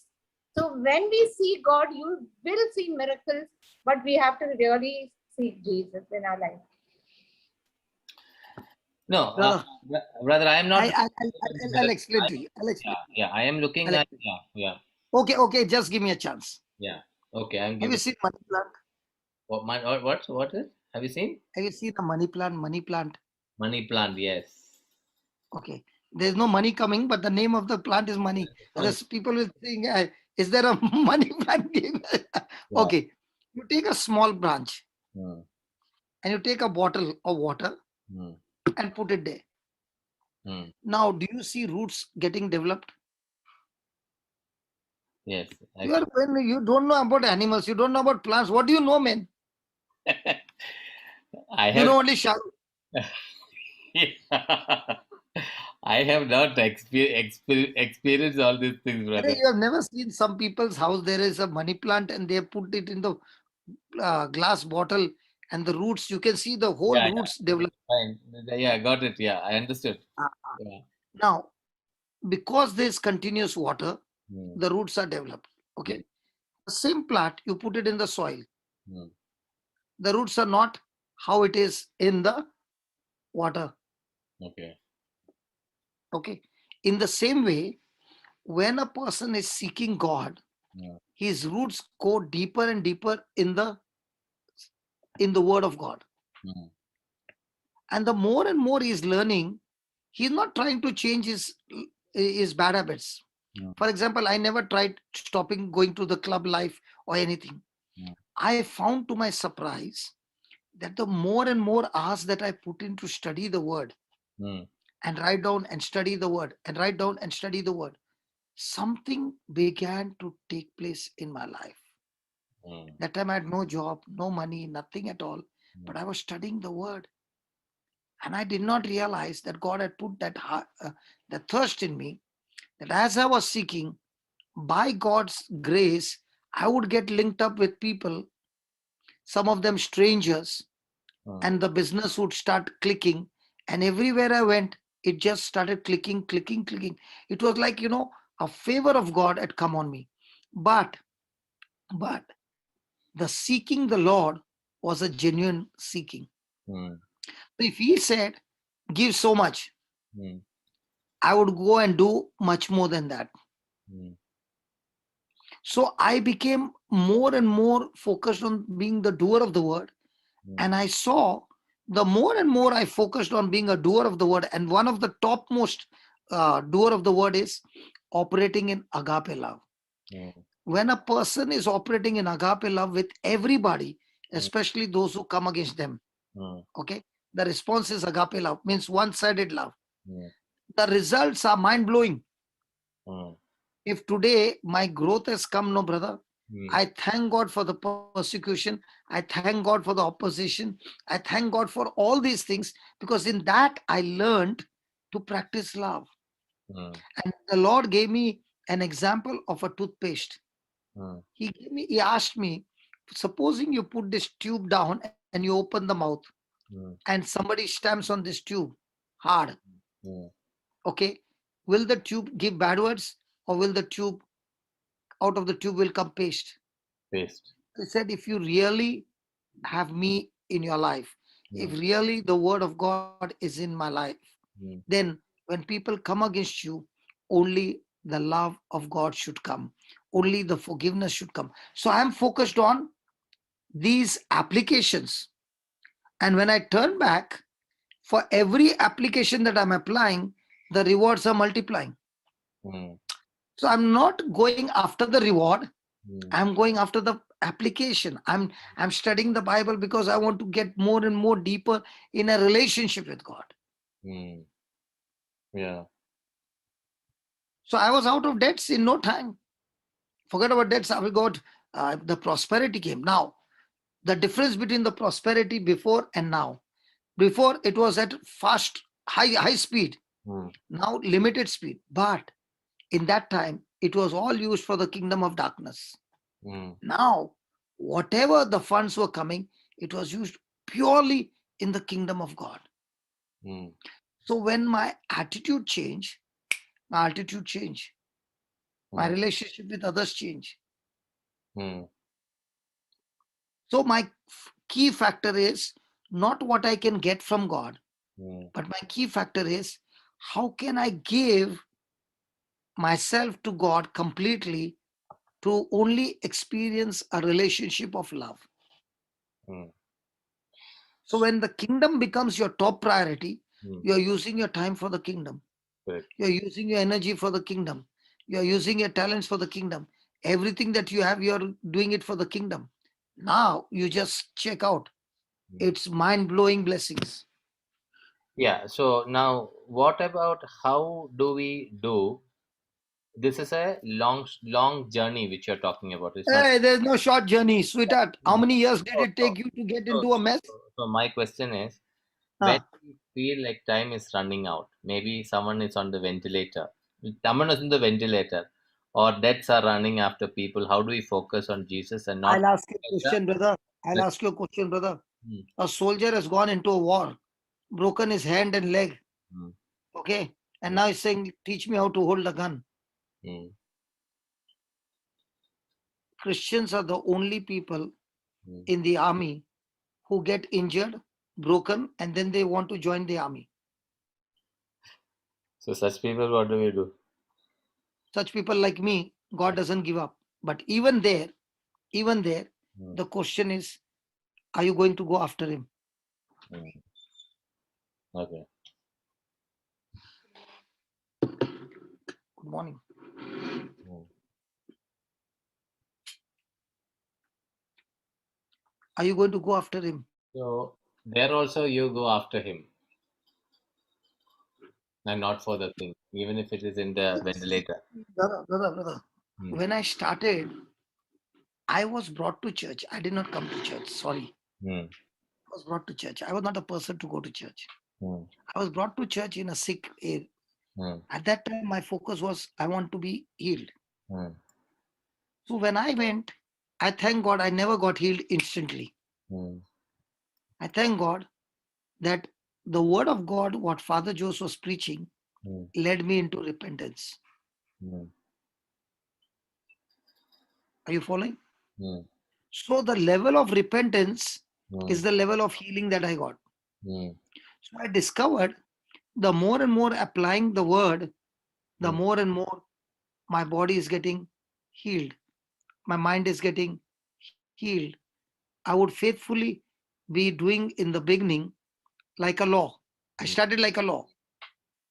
So when we see God, you will see miracles, but we have to really see Jesus in our life. No, Brother, brother, I am not. I'll explain to you. I'll explain. Yeah. I am looking I'll at. explain. Yeah. Okay, just give me a chance. Yeah. Okay, I'm Have you giving. seen money plant? What is? Have you seen Have you seen the money plant? Money plant. money plant? Yes. Okay. There's no money coming, but the name of the plant is money. Fine. Others people will think, is there a money plant game? Yeah. Okay. You take a small branch Mm. and you take a bottle of water Mm. and put it there. Mm. Now, do you see roots getting developed? Yes. When you don't know about animals, you don't know about plants. What do you know, man? I You have. know only shadow. I have not experienced all these things, brother. You have never seen some people's house, there is a money plant and they put it in the glass bottle, and the roots, you can see the whole Yeah, roots develop. fine. Yeah, got it. Yeah, I understood. Uh, Yeah. Now, because there's continuous water, Hmm. the roots are developed. Hmm. Okay. The same plant, you put it in the soil, Hmm. the roots are not how it is in the water. Okay. Okay. In the same way, when a person is seeking God, Hmm. his roots go deeper and deeper in the word of God. Hmm. And the more and more he's learning, he's not trying to change his bad habits. Hmm. For example, I never tried stopping going to the club life or anything. Hmm. I found to my surprise that the more and more hours that I put in to study the word Hmm. and write down and study the word and write down and study the word, something began to take place in my life. Hmm. That time I had no job, no money, nothing at all, Hmm. but I was studying the word. And I did not realize that God had put that thirst in me, that as I was seeking, by God's grace, I would get linked up with people, some of them strangers, Hmm. and the business would start clicking. And everywhere I went, it just started clicking, clicking, clicking. It was like, a favor of God had come on me. But, but the seeking the Lord was a genuine seeking. Hmm. So if He said, give so much, Hmm. I would go and do much more than that. Hmm. So I became more and more focused on being the doer of the word. Hmm. And I saw the more and more I focused on being a doer of the word. And one of the topmost doer of the word is operating in agape love. Hmm. When a person is operating in agape love with everybody, Hmm. especially those who come against them, Hmm. okay, the response is agape love, means one-sided love. Hmm. The results are mind-blowing. Hmm. If today my growth has come, no, brother, Hmm. I thank God for the persecution. I thank God for the opposition. I thank God for all these things, because in that I learned to practice love. Hmm. And the Lord gave me an example of a toothpaste. Hmm. He asked me, supposing you put this tube down and you open the mouth Hmm. and somebody stamps on this tube hard, Hmm. okay, will the tube give bad words, or will the tube, out of the tube will come paste? Paste. He said, if you really have me in your life, if Hmm. really the word of God is in my life, Hmm. then when people come against you, only the love of God should come, only the forgiveness should come. So I'm focused on these applications. And when I turn back, for every application that I'm applying, the rewards are multiplying. Hmm. So I'm not going after the reward, Hmm. I'm going after the application. I'm studying the Bible because I want to get more and more deeper in a relationship with God. Hmm. Yeah. So I was out of debts in no time. Forget about debts. I got the prosperity came. Now the difference between the prosperity before and now. Before it was at fast, high speed. Hmm. Now limited speed. But in that time, it was all used for the kingdom of darkness. Hmm. Now, whatever the funds were coming, it was used purely in the kingdom of God. Hmm. So when my attitude changed, my altitude changed, my Hmm. relationship with others changed. Hmm. So my key factor is not what I can get from God, Hmm. but my key factor is how can I give myself to God completely to only experience a relationship of love. Hmm. So when the kingdom becomes your top priority, Hmm. you're using your time for the kingdom. Correct. You're using your energy for the kingdom. You're using your talents for the kingdom. Everything that you have, you're doing it for the kingdom. Now you just check out. Hmm. It's mind-blowing blessings. Yeah. So now, what about how do we do? This is a long journey which you're talking about. It's not. Hey, there's no short journey, sweetheart. How No. many years did So, it so, take you to get so, into a mess? so my question is, when Huh? feel like time is running out. Maybe someone is on the ventilator. Someone is on the ventilator, or deaths are running after people. How do we focus on Jesus and not I'll ask you a pressure? question, brother. I'll Let- ask you a question, brother. Hmm, A soldier has gone into a war, broken his hand and leg. hmm, Okay. And hmm, now he's saying, teach me how to hold a gun. hmm, Christians are the only people hmm. in the army who get injured, broken, and then they want to join the army. So such people, what do we do? Such people like me, God doesn't give up. But even there, Hmm, the question is, are you going to go after him? hmm. Okay. Good morning. Hmm. Are you going to go after him? So there also you go after him and not for the thing, even if it is in the ventilator. Brother. Hmm, When I started, I was brought to church. I did not come to church. Sorry. hmm, I was brought to church. I was not a person to go to church. hmm, I was brought to church in a sick area. hmm, At that time, my focus was I want to be healed. hmm, So when I went, I thank God I never got healed instantly. hmm, I thank God that the word of God, what Father Jose was preaching, hmm, led me into repentance. hmm, Are you following? hmm, So the level of repentance hmm, is the level of healing that I got. hmm, So I discovered the more and more applying the word, the hmm, more and more my body is getting healed. My mind is getting healed. I would faithfully be doing in the beginning like a law. I hmm, started like a law.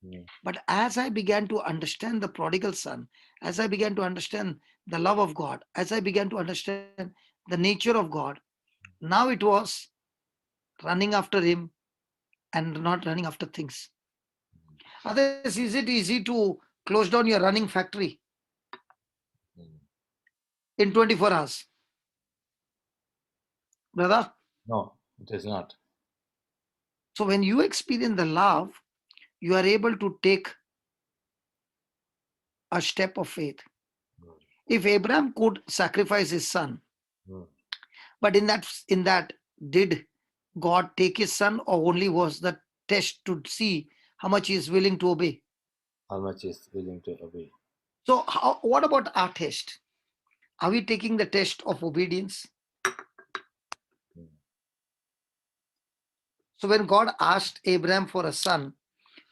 hmm, But as I began to understand the prodigal son, as I began to understand the love of God, as I began to understand the nature of God, now it was running after him and not running after things. Others, is it easy to close down your running factory hmm. in 24 hours? Brother, No, it is not. so when you experience the love, you are able to take a step of faith. Hmm, If Abraham could sacrifice his son, hmm. but in that did God take his son, or only was the test to see how much he is willing to obey? How much is willing to obey? So what about our test? Are we taking the test of obedience? Hmm, So when God asked Abraham for a son,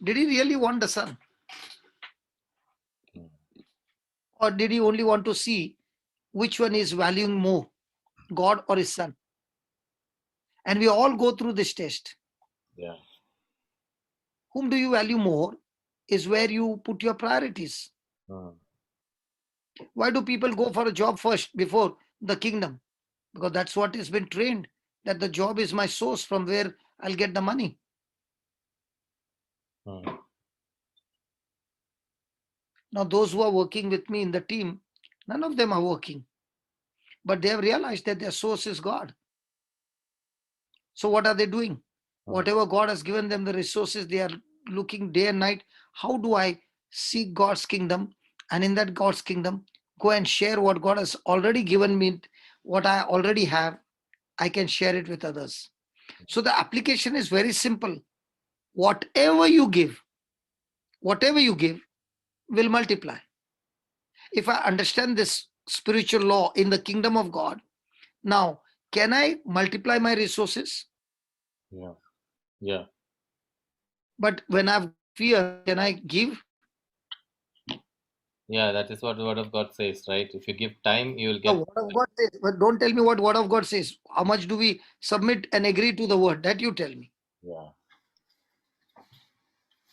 did he really want the son, hmm. or did he only want to see which one is valuing more, God or his son? And we all go through this test. Yeah. Whom do you value more is where you put your priorities. Hmm, Why do people go for a job first before the kingdom? Because that's what has been trained, that the job is my source from where I'll get the money. hmm, Now, those who are working with me in the team, none of them are working, but they have realized that their source is God. So, what are they doing? hmm, Whatever God has given them, the resources, they are looking day and night. How do I seek God's kingdom? And in that God's kingdom, go and share what God has already given me, what I already have, I can share it with others. So, the application is very simple. Whatever you give, whatever you give will multiply. If I understand this spiritual law in the kingdom of God, now can I multiply my resources? yeah. Yeah. But when I have got fear, can I give? Yeah, that is what the word of God says, right? If you give time, you will The get. word of God says, but don't tell me what word of God says. How much do we submit and agree to the word? That you tell me. Yeah.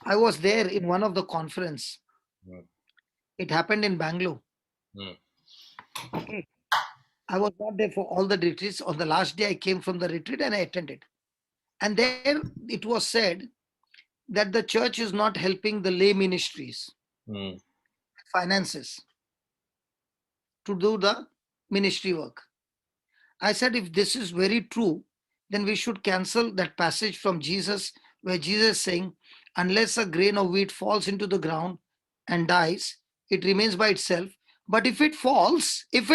I was there in one of the conference. Hmm, It happened in Bangalore. hmm, Okay. I was not there for all the retreats. On the last day, I came from the retreat and I attended. And there it was said that the church is not helping the lay ministries, hmm, finances, to do the ministry work. I said, if this is very true, then we should cancel that passage from Jesus where Jesus is saying, unless a grain of wheat falls into the ground and dies, it remains by itself. But if it falls, it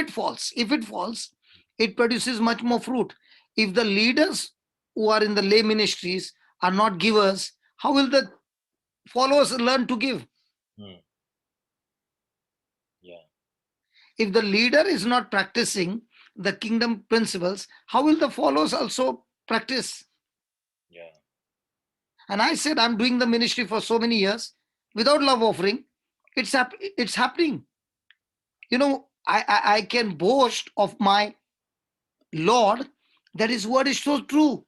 produces much more fruit. If the leaders who are in the lay ministries are not givers, how will the followers learn to give? Mm. Yeah. If the leader is not practicing the kingdom principles, how will the followers also practice? Yeah. And I said, I'm doing the ministry for so many years without love offering. It's happening. I can boast of my Lord that his word is so true.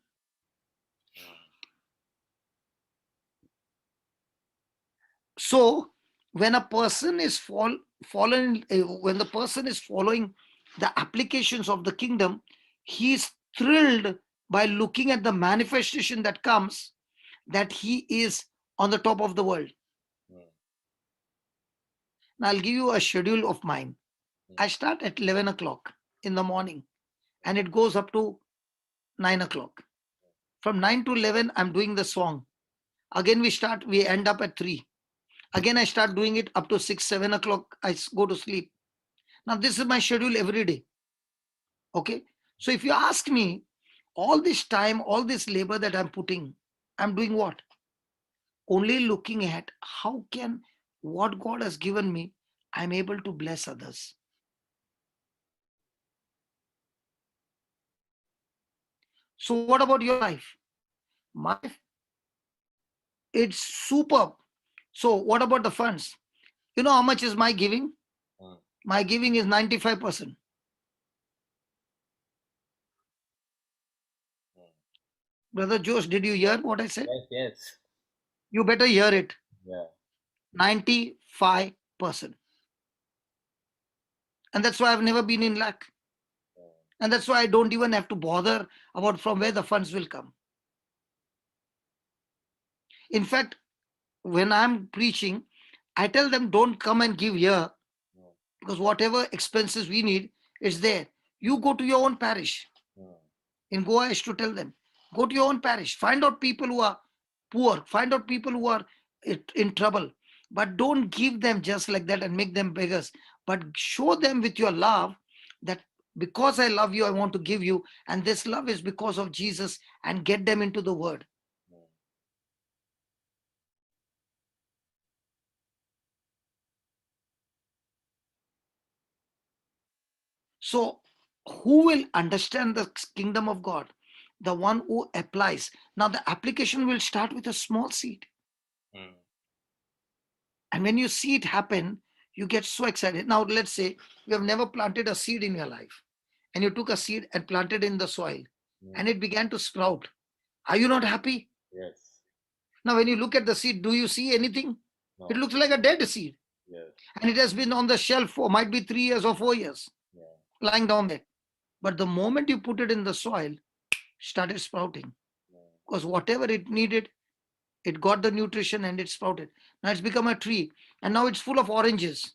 So when a person is when the person is following the applications of the kingdom, he is thrilled by looking at the manifestation that comes, that he is on the top of the world. Mm. Now I'll give you a schedule of mine. Mm. I start at 11 o'clock in the morning and it goes up to 9 o'clock. From 9 to 11, I'm doing the song. Again, we end up at 3. Again, I start doing it up to 6, 7 o'clock. I go to sleep. Now, this is my schedule every day. Okay. So, if you ask me, all this time, all this labor that I'm putting, I'm doing what? Only looking at how can what God has given me, I'm able to bless others. So, what about your life? My life, it's superb. So, what about the funds? You know how much is my giving? Mm. My giving is 95%. Mm. Brother Josh, did you hear what I said? Yes. Yes. You better hear it. Yeah. 95%. And that's why I've never been in lack. Mm. And that's why I don't even have to bother about from where the funds will come. In fact, when I'm preaching, I tell them don't come and give here Mm. because whatever expenses we need is there. You go to your own parish. Mm. In Goa, I used to tell them, go to your own parish, find out people who are poor, find out people who are in trouble, but don't give them just like that and make them beggars, but show them with your love that because I love you, I want to give you, and this love is because of Jesus, and get them into the word. Mm. So, who will understand the kingdom of God? The one who applies. Now, the application will start with a small seed. Mm. And when you see it happen, you get so excited. Now, let's say you have never planted a seed in your life and you took a seed and planted in the soil Mm. and it began to sprout. Are you not happy? Yes. Now, when you look at the seed, do you see anything? It No. looks like a dead seed Yes. and it has been on the shelf for might be 3 years or 4 years Yeah. lying down there. But the moment you put it in the soil, started sprouting Yeah. because whatever it needed, it got the nutrition and it sprouted. Now it's become a tree and now it's full of oranges.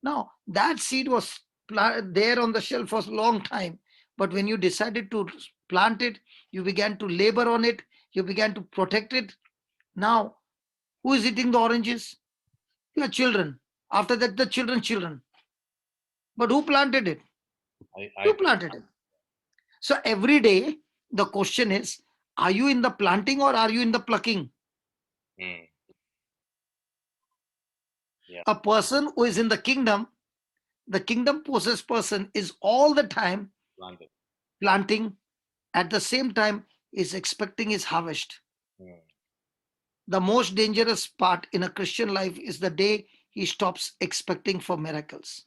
Now, that seed was there on the shelf for a long time. But when you decided to plant it, you began to labor on it, you began to protect it. Now, who is eating the oranges? Your children. After that, the children. But who planted it? I You did. planted it. So every day, the question is, are you in the planting or are you in the plucking? Mm. Yeah. A person who is in the kingdom possessed person is all the time Planted. planting, at the same time is expecting his harvest. Mm. The most dangerous part in a Christian life is the day he stops expecting for miracles.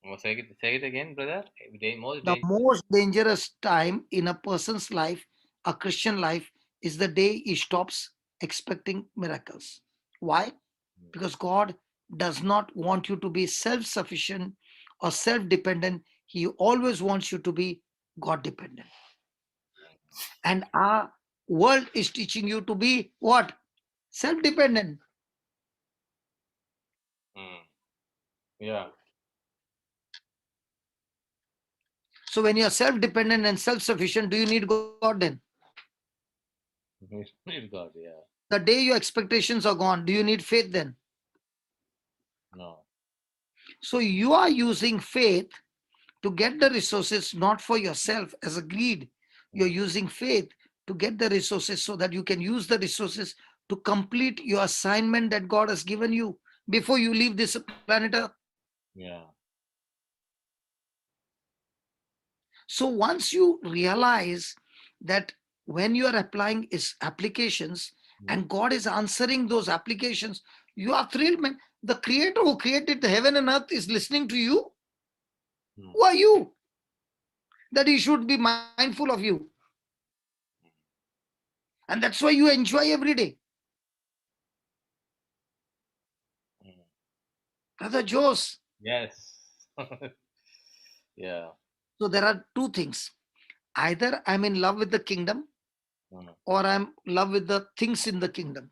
Oh, say it again, brother. Most The dangerous. most dangerous time in a person's life, a Christian life, is the day he stops expecting miracles. Why? Mm. Because God does not want you to be self sufficient or self dependent. He always wants you to be God dependent. And our world is teaching you to be what? Self dependent. Mm. Yeah. So when you're self dependent and self sufficient, do you need God then? Need God, yeah. The day your expectations are gone, do you need faith then? No. So you are using faith to get the resources, not for yourself as a greed. You're using faith to get the resources so that you can use the resources to complete your assignment that God has given you before you leave this planet Earth. Yeah. So once you realize that when you are applying is applications and God is answering those applications, you are thrilled, man. The creator who created the heaven and earth is listening to you. Who are you that he should be mindful of you? And that's why you enjoy every day. Brother Jose. Yes. Yeah. So there are two things. Either I'm in love with the kingdom or I'm in love with the things in the kingdom.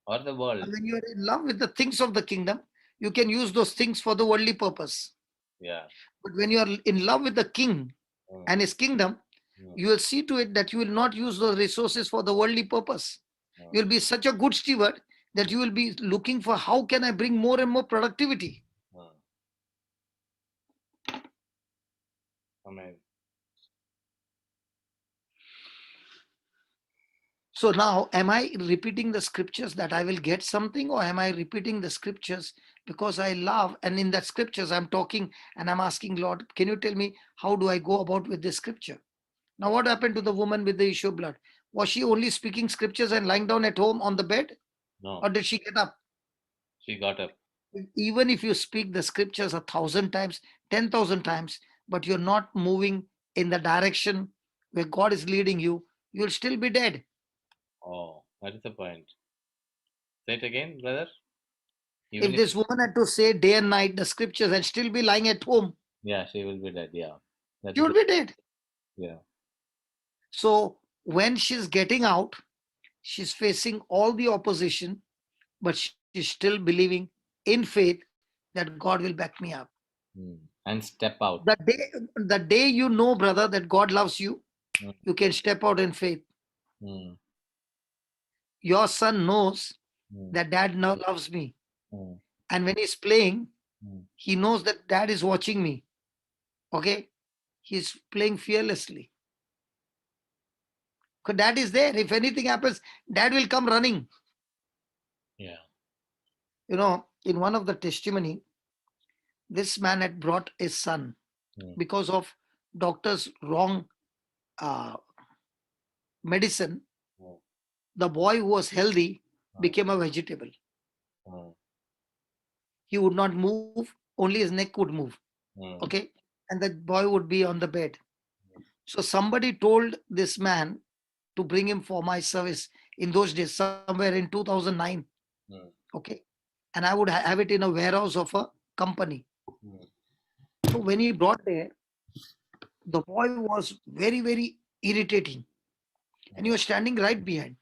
Or the world. And when you're in love with the things of the kingdom, you can use those things for the worldly purpose. Yeah. But when you are in love with the king and his kingdom, you will see to it that you will not use those resources for the worldly purpose. You will be such a good steward that you will be looking for how can I bring more and more productivity. Amen. So now, am I repeating the scriptures that I will get something, or am I repeating the scriptures because I love? And in that scriptures, I'm talking and I'm asking, Lord, can you tell me how do I go about with this scripture? Now, what happened to the woman with the issue of blood? Was she only speaking scriptures and lying down at home on the bed? No. Or did she get up? She got up. Even if you speak the scriptures 1,000 times, 10,000 times, but you're not moving in the direction where God is leading you, you'll still be dead. Oh, that is the point. Say it again, brother. If this woman had to say day and night the scriptures and still be lying at home, yeah, she will be dead. Yeah. she would be dead. Yeah. So when she's getting out, she's facing all the opposition, but she's still believing in faith that God will back me up. And step out. The day you know, brother, that God loves you, you can step out in faith. Your son knows that dad now loves me. And when he's playing, he knows that dad is watching me. Okay? He's playing fearlessly. Because dad is there. If anything happens, dad will come running. Yeah. You know, in one of the testimony, this man had brought his son because of doctor's wrong medicine. The boy who was healthy became a vegetable. He would not move, only his neck would move. Okay? And the boy would be on the bed. So somebody told this man to bring him for my service in those days, somewhere in 2009. Okay? And I would have it in a warehouse of a company. So when he brought there, the boy was very, very irritating. And he was standing right behind.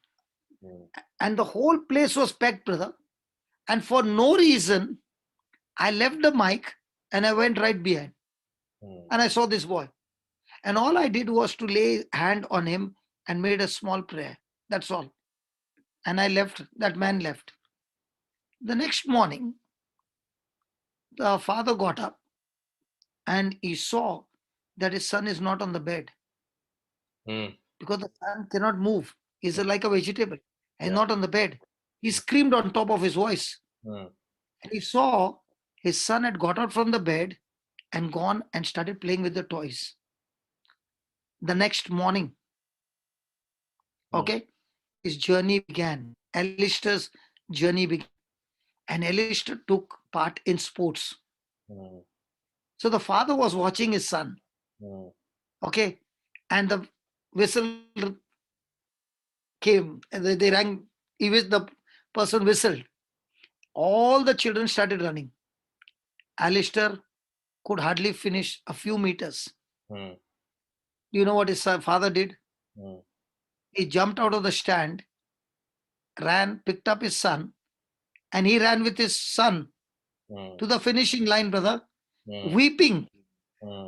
And the whole place was packed, brother. And for no reason, I left the mic and I went right behind. And I saw this boy. And all I did was to lay hand on him and made a small prayer. That's all. And I left. That man left. The next morning, the father got up and he saw that his son is not on the bed because the son cannot move. He's like a vegetable and not on the bed. He screamed on top of his voice. And he saw his son had got out from the bed and gone and started playing with the toys. The next morning, okay, his journey began. Alistair's journey began. And Alistair took part in sports. So the father was watching his son. Okay. And the whistle came. And they rang. The person whistled. All the children started running. Alistair could hardly finish a few meters. Do you know what his father did? He jumped out of the stand, ran, picked up his son, and he ran with his son to the finishing line, brother, weeping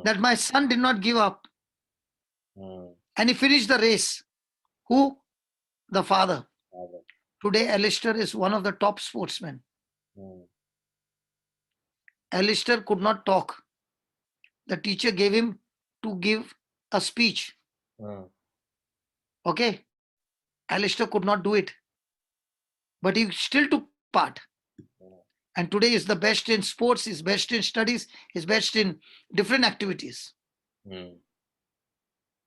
that my son did not give up. And he finished the race. Who? the father. Father. Today, Alistair is one of the top sportsmen. Mm. Alistair could not talk. The teacher gave him to give a speech. Mm. Okay. Alistair could not do it. But he still took part. Mm. And today is the best in sports, is best in studies, is best in different activities. Mm.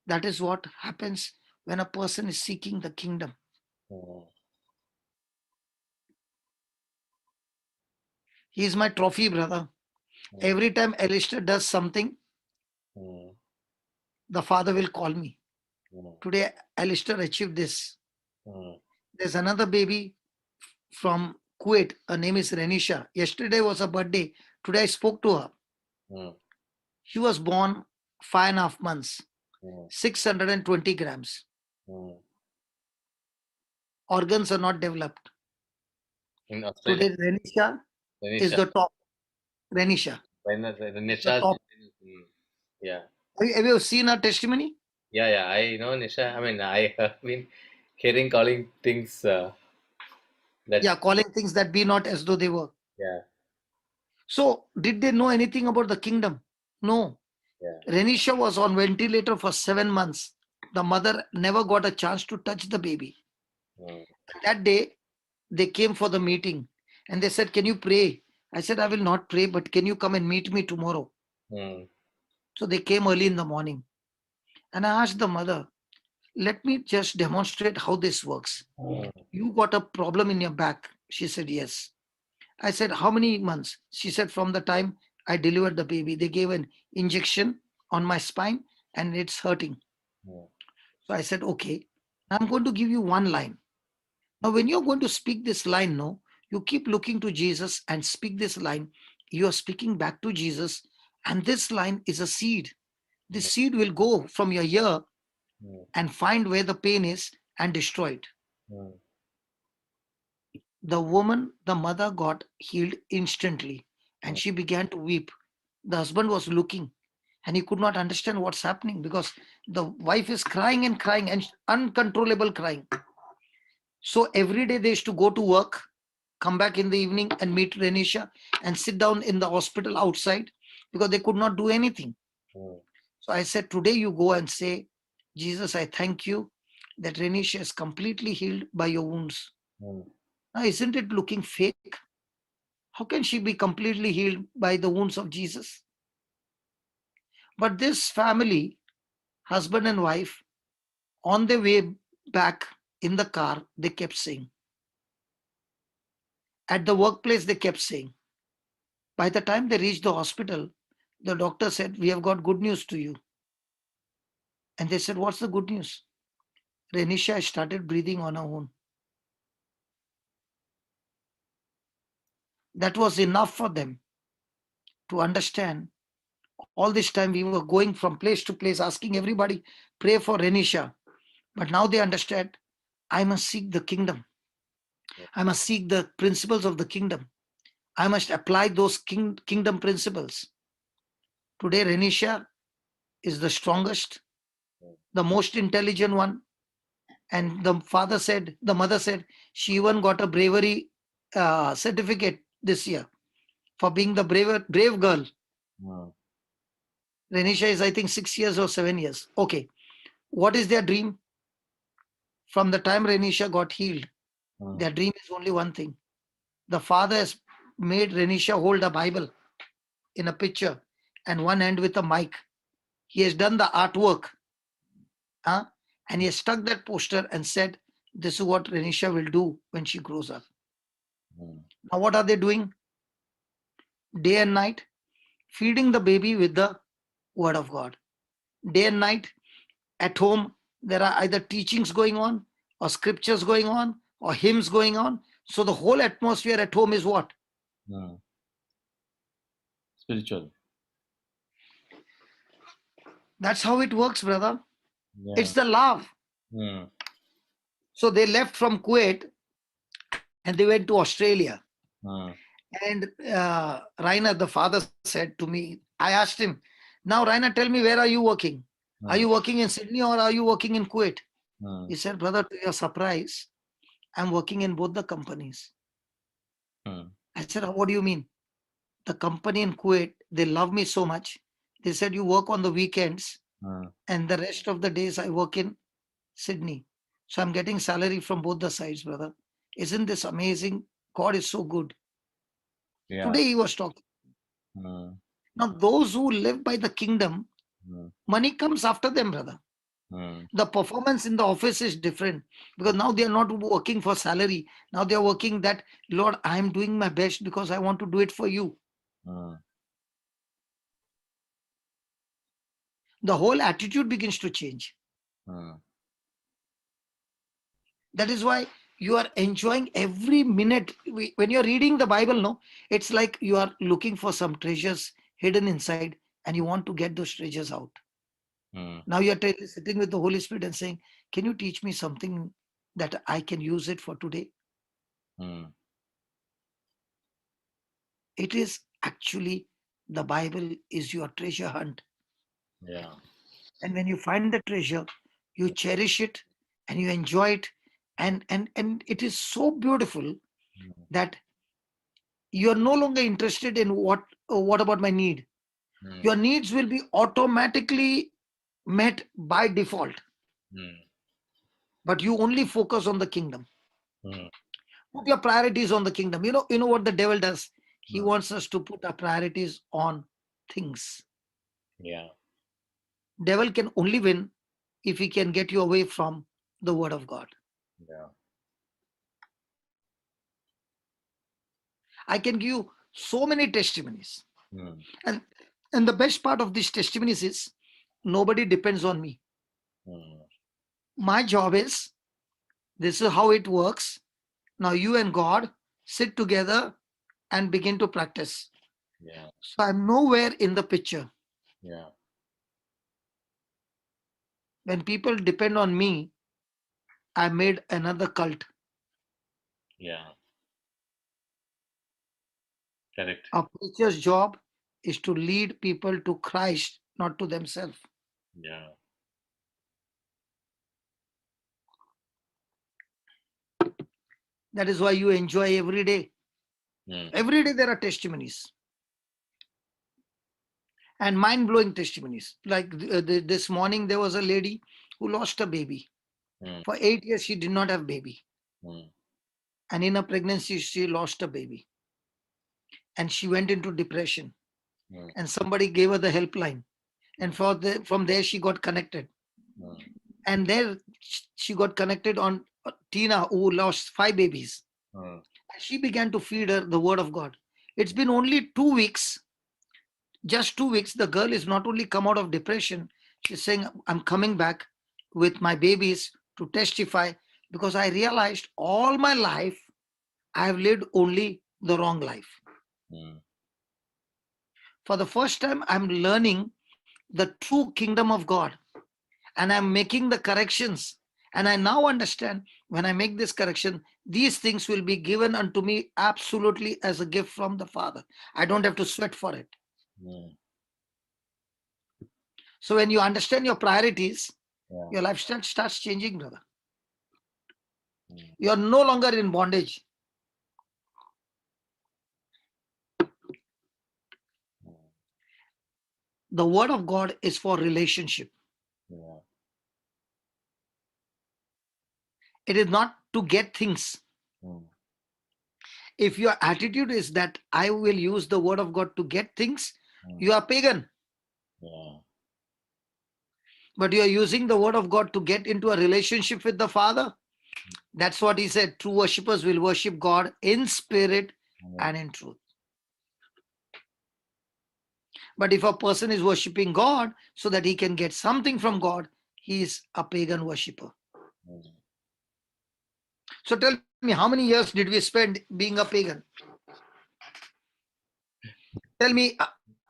That is what happens when a person is seeking the kingdom. Mm. He is my trophy, brother. Mm. Every time Alistair does something, Mm. the father will call me. Mm. Today, Alistair achieved this. Mm. There's another baby from Kuwait. Her name is Renisha. Yesterday was her birthday. Today I spoke to her. Mm. She was born 5.5 months, Mm. 620 grams. Mm. Organs are not developed. In Australia, Today, Renisha is Renisha. the top. Renisha is the Renisha's. top. Mm. Yeah. Have you seen her testimony? Yeah, yeah. I know Nisha. I mean, I have been hearing calling things that. Yeah, calling things that be not as though they were. Yeah, So, did they know anything about the kingdom? No. yeah. Renisha was on ventilator for 7 months. The mother never got a chance to touch the baby. Mm. That day, they came for the meeting and they said, "Can you pray?" I said, "I will not pray, but can you come and meet me tomorrow?" Mm. So they came early in the morning and I asked the mother, "Let me just demonstrate how this works. Mm. You got a problem in your back." She said, "Yes." I said, "How many months?" She said, "From the time I delivered the baby, they gave an injection on my spine and it's hurting." Mm. So I said, "Okay, I'm going to give you one line. Now, when you're going to speak this line, no, you keep looking to Jesus and speak this line. You are speaking back to Jesus, and this line is a seed. This seed will go from your ear Mm. and find where the pain is and destroy it." Mm. The woman, the mother, got healed instantly and Mm. she began to weep. The husband was looking and he could not understand what's happening because the wife is crying and crying and uncontrollable crying. So every day they used to go to work, come back in the evening and meet Renisha and sit down in the hospital outside because they could not do anything. Mm. So I said, "Today you go and say, Jesus, I thank you that Renisha is completely healed by your wounds." Mm. Now, isn't it looking fake? How can she be completely healed by the wounds of Jesus? But this family, husband and wife, on their way back in the car, they kept saying, at the workplace, they kept saying, by the time they reached the hospital, the doctor said, "We have got good news to you." And they said, "What's the good news?" Renisha started breathing on her own. That was enough for them to understand. All this time we were going from place to place asking everybody, pray for Renisha. But now they understand, I must seek the kingdom. I must seek the principles of the kingdom. I must apply those kingdom principles. Today, Renisha is the strongest, the most intelligent one. And the mother said, she even got a bravery certificate this year for being the brave girl. Mm. Renisha is, I think, 6 years or 7 years. Okay. What is their dream? From the time Renisha got healed, Mm. their dream is only one thing. The father has made Renisha hold a Bible in a picture and one hand with a mic. He has done the artwork, huh? And he has stuck that poster and said, "This is what Renisha will do when she grows up." Mm. Now, what are they doing? Day and night, feeding the baby with the word of God. Day and night, at home, there are either teachings going on, or scriptures going on, or hymns going on. So the whole atmosphere at home is what? Mm. Spiritual. That's how it works, brother. Yeah. It's the love. Mm. So they left from Kuwait and they went to Australia. Mm. And Rainer, the father, said to me, I asked him, "Now, Rainer, tell me, where are you working? Are Mm. you working in Sydney or are you working in Kuwait?" Mm. He said, brother, to your surprise, I'm working in both the companies. Mm. I said, what do you mean? The company in Kuwait, they love me so much. They said, you work on the weekends Mm. and the rest of the days I work in Sydney. So I'm getting salary from both the sides, brother. Isn't this amazing? God is so good. Yeah. Today he was talking. Mm. Now, those who live by the kingdom, Mm. money comes after them, brother. Mm. The performance in the office is different because now they are not working for salary. Now they are working that, Lord, I am doing my best because I want to do it for you. Mm. The whole attitude begins to change. Mm. That is why you are enjoying every minute. When you're reading the Bible, no, it's like you are looking for some treasures hidden inside and you want to get those treasures out. Mm. Now you're sitting with the Holy Spirit and saying, can you teach me something that I can use it for today? Mm. It is actually, the Bible is your treasure hunt. Yeah. And when you find the treasure, you cherish it and you enjoy it. And it is so beautiful Mm. that you are no longer interested in what about my need. Mm. Your needs will be automatically met by default, Mm. but you only focus on the kingdom. Mm. Put your priorities on the kingdom. You know what the devil does? He Mm. wants us to put our priorities on things. Yeah. Devil can only win if he can get you away from the word of God. Yeah. I can give you so many testimonies. Mm. And and the best part of these testimonies is nobody depends on me. Mm. My job is, this is how it works. Now you and God sit together and begin to practice. Yeah. So I'm nowhere in the picture. Yeah. When people depend on me, I made another cult. Yeah. Correct. A preacher's job is to lead people to Christ, not to themselves. Yeah. That is why you enjoy every day. Mm. Every day there are testimonies and mind blowing testimonies. Like this morning, there was a lady who lost a baby. Mm. For 8 years, she did not have baby. Mm. And in a pregnancy, she lost a baby. And she went into depression. Mm. And somebody gave her the helpline. And from there, she got connected. Mm. And there, she got connected on Tina, who lost 5 babies. Mm. And she began to feed her the word of God. It's been only 2 weeks. Just 2 weeks, the girl is not only come out of depression, she's saying, I'm coming back with my babies to testify because I realized all my life I have lived only the wrong life. Mm. For the first time, I'm learning the true kingdom of God and I'm making the corrections. And I now understand when I make this correction, these things will be given unto me absolutely as a gift from the Father. I don't have to sweat for it. Mm. So when you understand your priorities, Yeah. your lifestyle starts changing, brother. Mm. You are no longer in bondage. Mm. The word of God is for relationship. Yeah. It is not to get things. Mm. If your attitude is that I will use the word of God to get things, Mm. you are pagan. Yeah. But you are using the word of God to get into a relationship with the Father. That's what he said. True worshippers will worship God in spirit Mm. and in truth. But if a person is worshiping God so that he can get something from God, he is a pagan worshipper. Mm. So tell me, how many years did we spend being a pagan? Tell me,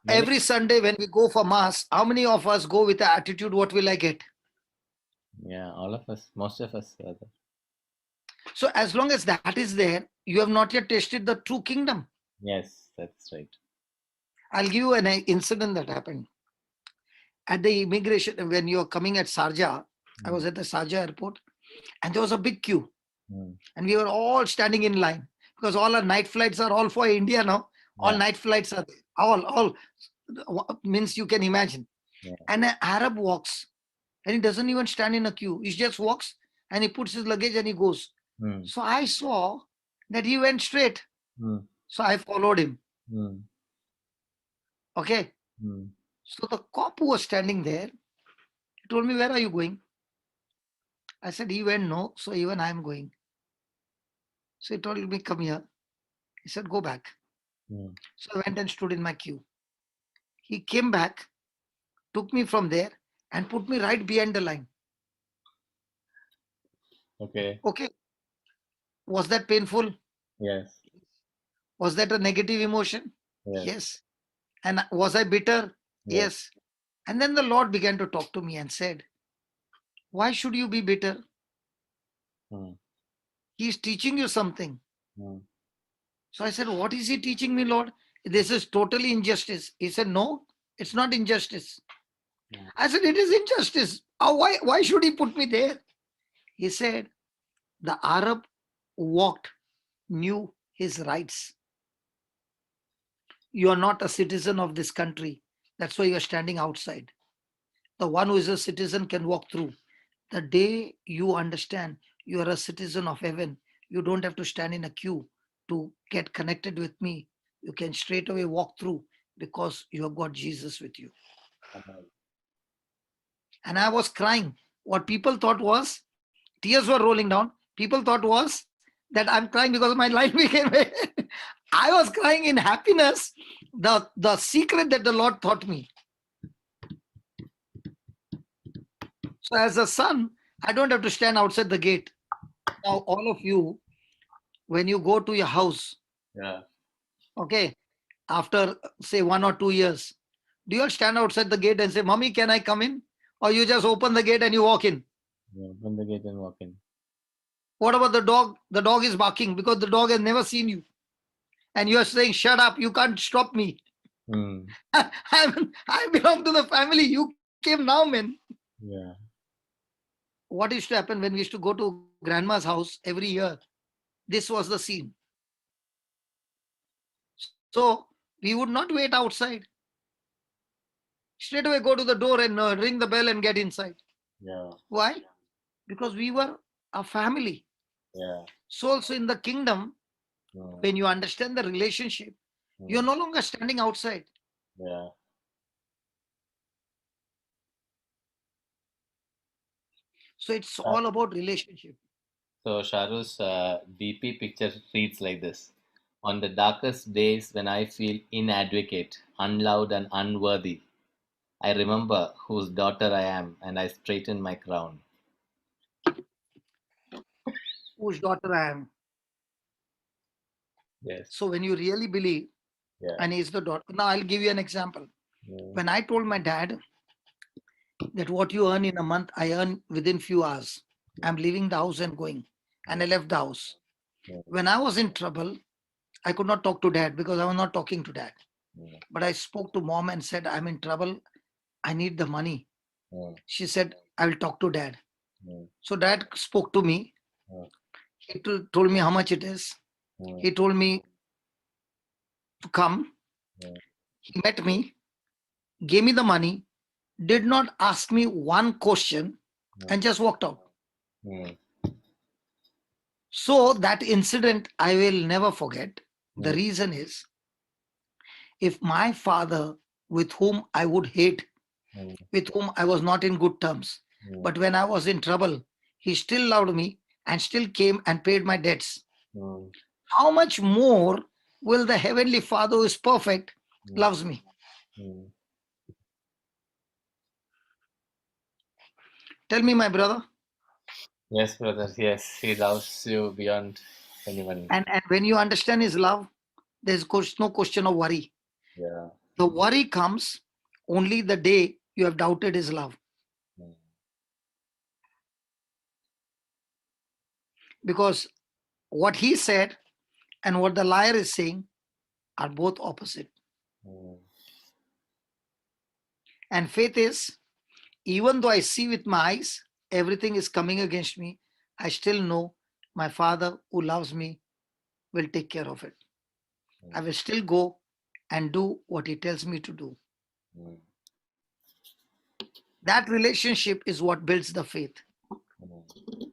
Many. every Sunday when we go for Mass, how many of us go with the attitude, what will I get? Yeah. All of us. Most of us. Are there. So as long as that is there, you have not yet tasted the true kingdom. Yes. That's right. I'll give you an incident that happened. At the immigration, when you're coming at Sarja, I was at the Sharjah airport, and there was a big queue, Mm. and we were all standing in line because all our night flights are all for India now. All Yeah. night flights are there. All means you can imagine. Yeah. And an Arab walks, and he doesn't even stand in a queue. He just walks and he puts his luggage and he goes. Mm. So I saw that he went straight. Mm. So I followed him. Mm. Okay. Mm. So the cop who was standing there, he told me, "Where are you going?" I said, "He went no. So even I am going." So he told me, "Come here." He said, "Go back." Mm. So I went and stood in my queue. He came back, took me from there, and put me right behind the line. Okay. Okay. Was that painful? Yes. Was that a negative emotion? Yes. Yes. And was I bitter? Yes. Yes. And then the Lord began to talk to me and said, "Why should you be bitter? Mm. He's teaching you something." Mm. So I said, "What is he teaching me, Lord? This is totally injustice." He said, "No, it's not injustice." Mm. I said, "It is injustice. Why should he put me there?" He said, "The Arab walked, knew his rights. You are not a citizen of this country. That's why you are standing outside. The one who is a citizen can walk through. The day you understand you are a citizen of heaven, you don't have to stand in a queue to get connected with me. You can straight away walk through because you have got Jesus with you." Amen. And I was crying. What people thought was tears were rolling down. People thought was that I'm crying because my life became. I was crying in happiness. The secret that the Lord taught me. So as a son, I don't have to stand outside the gate. Now all of you, when you go to your house, Yeah. okay, after say 1 or 2 years, do you all stand outside the gate and say, "Mommy, can I come in?" Or you just open the gate and you walk in? Yeah. Open the gate and walk in. What about the dog? The dog is barking because the dog has never seen you. And you are saying, "Shut up, you can't stop me. Mm. I belong to the family. You came now, man." Yeah. What used to happen when we used to go to grandma's house every year? This was the scene. So we would not wait outside. Straight away go to the door and ring the bell and get inside. Yeah. Why? Because we were a family. Yeah. So also in the kingdom, Mm. when you understand the relationship, you're Mm. no longer standing outside. Yeah. So it's all about relationship. So Sharu's DP picture reads like this. On the darkest days when I feel inadequate, unloved, and unworthy, I remember whose daughter I am and I straighten my crown. Whose daughter I am. Yes. So when you really believe, Yeah. and he's the daughter. Now I'll give you an example. Mm. When I told my dad that what you earn in a month, I earn within few hours. I'm leaving the house and going. And I left the house. Mm. When I was in trouble, I could not talk to dad because I was not talking to dad. Mm. But I spoke to mom and said, "I'm in trouble. I need the money." Mm. She said, "I will talk to dad." Mm. So dad spoke to me. Mm. He told me how much it is. Mm. He told me to come. Mm. He met me, gave me the money, did not ask me one question, and just walked out. Mm. So that incident I will never forget. The Mm. reason is, if my father, with whom I would hate, Mm. with whom I was not in good terms, Mm. but when I was in trouble, he still loved me and still came and paid my debts. Mm. How much more will the Heavenly Father, who is perfect, Mm. loves me? Mm. Tell me, my brother. Yes, brother. Yes, he loves you beyond anyone. And when you understand his love, there's no question of worry. Yeah. The worry comes only the day you have doubted his love. Mm. Because what he said and what the liar is saying are both opposite. Mm. And faith is, even though I see with my eyes, everything is coming against me, I still know my Father who loves me will take care of it. I will still go and do what He tells me to do. Mm. That relationship is what builds the faith. Mm.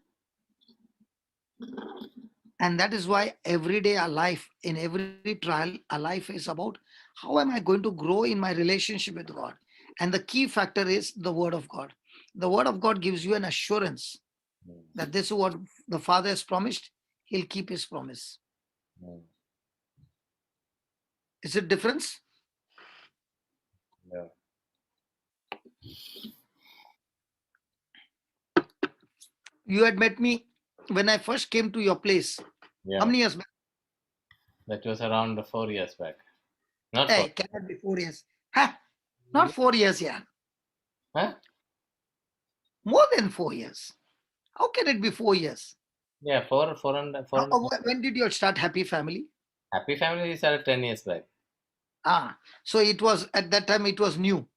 And that is why every day our life, in every trial, our life is about how am I going to grow in my relationship with God. And the key factor is the Word of God. The Word of God gives you an assurance Mm. that this is what the Father has promised, He'll keep His promise. Mm. Is it difference? Yeah. You had met me when I first came to your place. How Yeah. many years back? That was around 4 years back. Not Hey, 4. it cannot be 4 years. Ha! Not 4 years, yeah. Huh? More than 4 years. How can it be 4 years? Yeah, four and When did you start Happy Family? Happy Family we started 10 years back. So it was at that time it was new.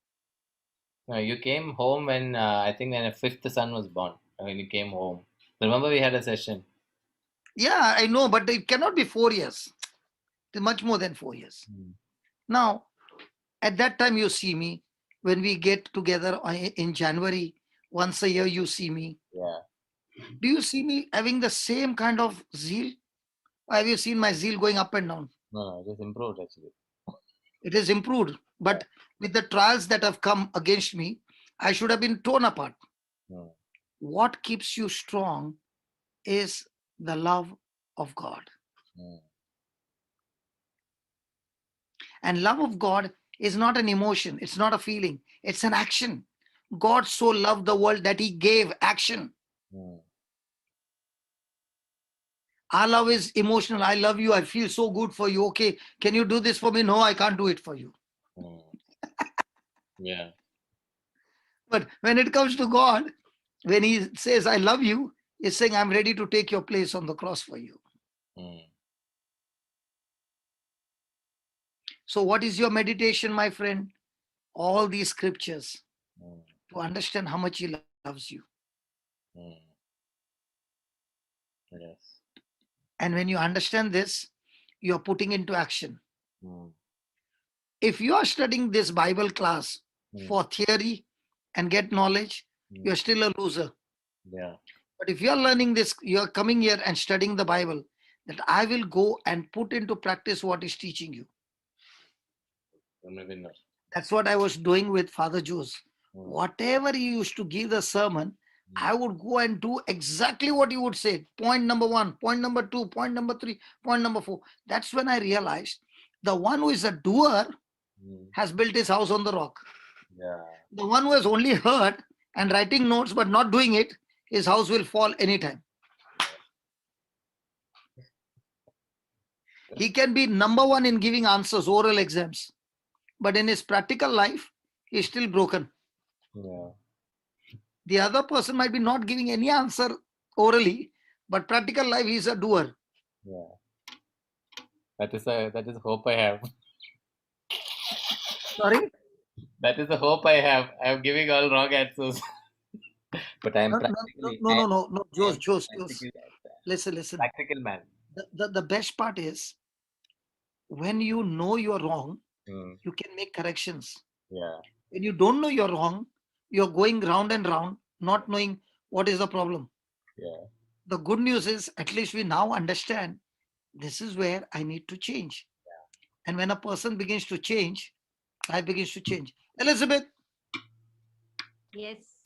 No, you came home when I think when a fifth son was born. When you came home, remember we had a session. Yeah, I know, but it cannot be 4 years. It's much more than 4 years. Mm. Now, at that time, you see me when we get together in January. Once a year, you see me. Yeah. Do you see me having the same kind of zeal? Or have you seen my zeal going up and down? No, it has improved actually. It has improved. Yeah. But with the trials that have come against me, I should have been torn apart. Mm. What keeps you strong is the love of God. Mm. And love of God is not an emotion, it's not a feeling, it's an action. God so loved the world that He gave action. Mm. Our love is emotional. I love you. I feel so good for you. Okay, can you do this for me? No, I can't do it for you. Mm. Yeah. But when it comes to God, when He says, I love you, He's saying, I'm ready to take your place on the cross for you. Mm. So, what is your meditation, my friend? All these scriptures Mm. to understand how much He loves you. Mm. Yes. And when you understand this, you're putting into action. Mm. If you are studying this Bible class Mm. for theory and get knowledge, Mm. you're still a loser. Yeah. But if you're learning this, you're coming here and studying the Bible, that I will go and put into practice what is teaching you. I'm a winner. That's what I was doing with Father Jose. Mm. Whatever he used to give the sermon, Mm. I would go and do exactly what he would say. Point number 1, point number 2, point number 3, point number 4. That's when I realized the one who is a doer Mm. has built his house on the rock. Yeah. The one who has only heard and writing notes but not doing it, his house will fall anytime. He can be number one in giving answers, oral exams, but in his practical life, he's still broken. Yeah. The other person might be not giving any answer orally, but practical life, he's a doer. Yeah. That is hope I have. Sorry? That is the hope I have. I am giving all wrong answers. But I am No, practically no, I Jose, am Jose. practically Listen. practical man. The best part is when you know you're wrong, Mm. you can make corrections. Yeah. When you don't know you're wrong, you're going round and round, not knowing what is the problem. Yeah. The good news is, at least we now understand this is where I need to change. And when a person begins to change, life begins to change. Elizabeth, Yes.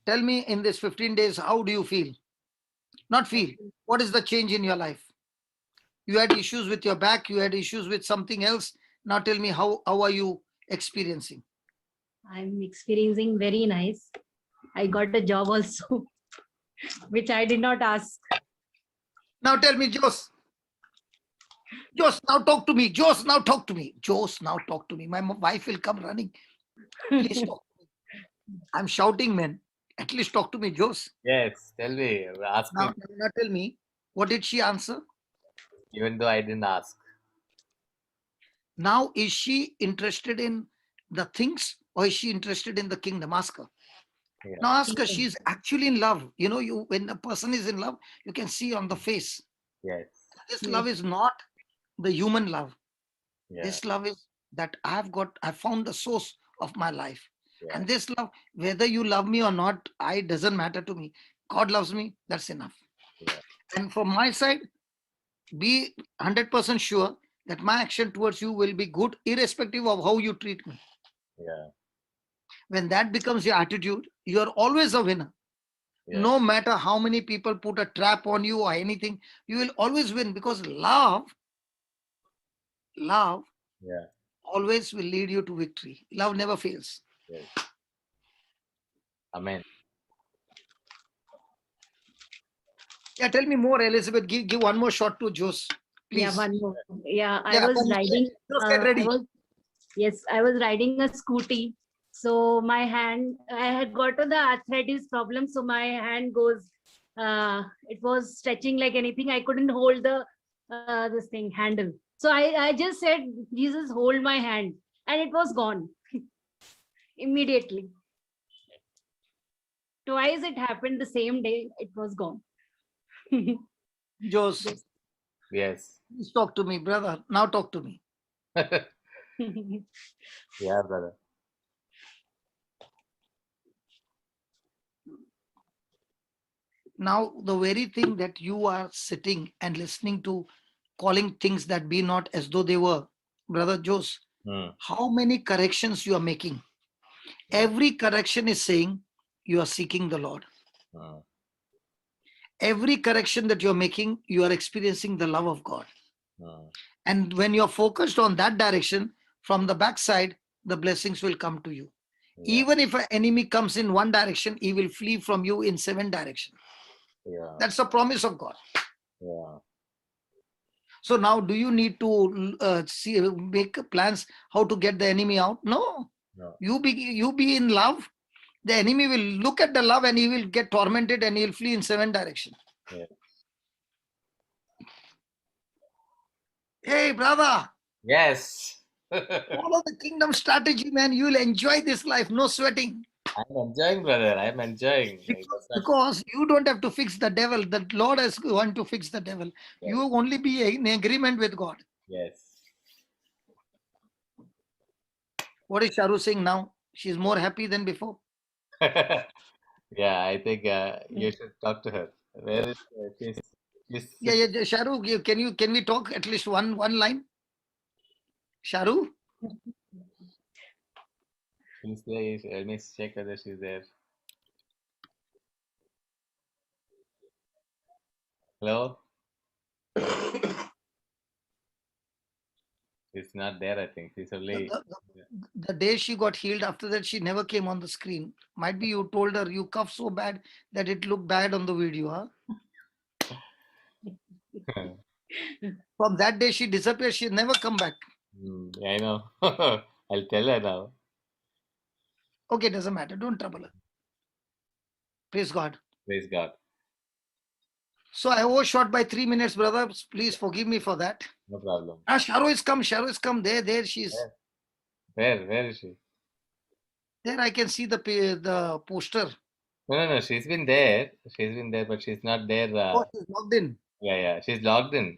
tell me in this 15 days, how do you feel? Not I feel. What is the change in your life? You had issues with your back, you had issues with something else. Now tell me, how are you experiencing? I'm experiencing very nice. I got a job also, which I did not ask. Now tell me, Jos, now talk to me. Jos, now talk to me. Jos, now talk to me. My wife will come running. Please talk. I'm shouting, man. At least talk to me, Jos. Yes. Tell me. Ask me. Now tell me, what did she answer? Even though I didn't ask. Now, is she interested in the things or is she interested in the kingdom? Ask her. Yeah. Now ask her, Feeling. she's actually in love. You know, you when a person is in love, you can see on the face. Yes. This Yes. love is not the human love. Yeah. This love is that I found the source of my life. Yeah. And this love, whether you love me or not, it doesn't matter to me. God loves me, that's enough. Yeah. And from my side, be 100% sure that my action towards you will be good, irrespective of how you treat me. Yeah. When that becomes your attitude, you are always a winner. Yeah. No matter how many people put a trap on you or anything, you will always win, because love Yeah. always will lead you to victory. Love never fails. Yes. Amen. Yeah, tell me more, Elizabeth. Give one more shot to Jose, Yeah, please. one more. Yeah, I Yeah, was one more. riding. Jose, get I ready. was Yes, I was riding a scooty. So my hand, I had got to the arthritis problem. So my hand goes, it was stretching like anything. I couldn't hold the this thing handle. So I just said, Jesus, hold my hand, and it was gone immediately. Twice it happened the same day. It was gone. Jose, Yes. Yes. please talk to me, brother. Now talk to me. Yeah, brother. Now, the very thing that you are sitting and listening to, calling things that be not as though they were, brother Jose, Hmm. how many corrections you are making? Every correction is saying you are seeking the Lord. Hmm. Every correction that you're making, you are experiencing the love of God. Hmm. And when you're focused on that direction, from the backside, the blessings will come to you. Yeah. Even if an enemy comes in one direction, he will flee from you in 7 directions. Yeah. That's a promise of God. Yeah. So now, do you need to make plans how to get the enemy out? No. No. You be in love. The enemy will look at the love and he will get tormented and he'll flee in 7 directions. Yeah. Hey, brother, Yes. follow the kingdom strategy, man. You will enjoy this life. No sweating. I'm enjoying, brother. I'm enjoying. Because you don't have to fix the devil. The Lord is going to fix the devil. Yes. You only be in agreement with God. Yes. What is Sharu saying now? She's more happy than before. Yeah, I think you should talk to her. Where is she's Yeah, sitting? yeah, Sharu, can we talk at least one line? Sharu? She's there. Let me check whether she's there. Hello? She's not there, I think. She's The, only. the, the day she got healed, after that, she never came on the screen. Might be you told her you cough so bad that it looked bad on the video, huh? From that day, she disappeared. She never come back. Yeah, I know. I'll tell her now. Okay, doesn't matter. Don't trouble her. Praise God. Praise God. So I overshot by 3 minutes, brother. Please forgive me for that. No problem. Ah, Sharu is come. Sharu is come. There she's. Where? Where is she? There I can see the poster. No. She's been there. She's been there, but she's not there. Oh, she's logged in. Yeah. She's logged in.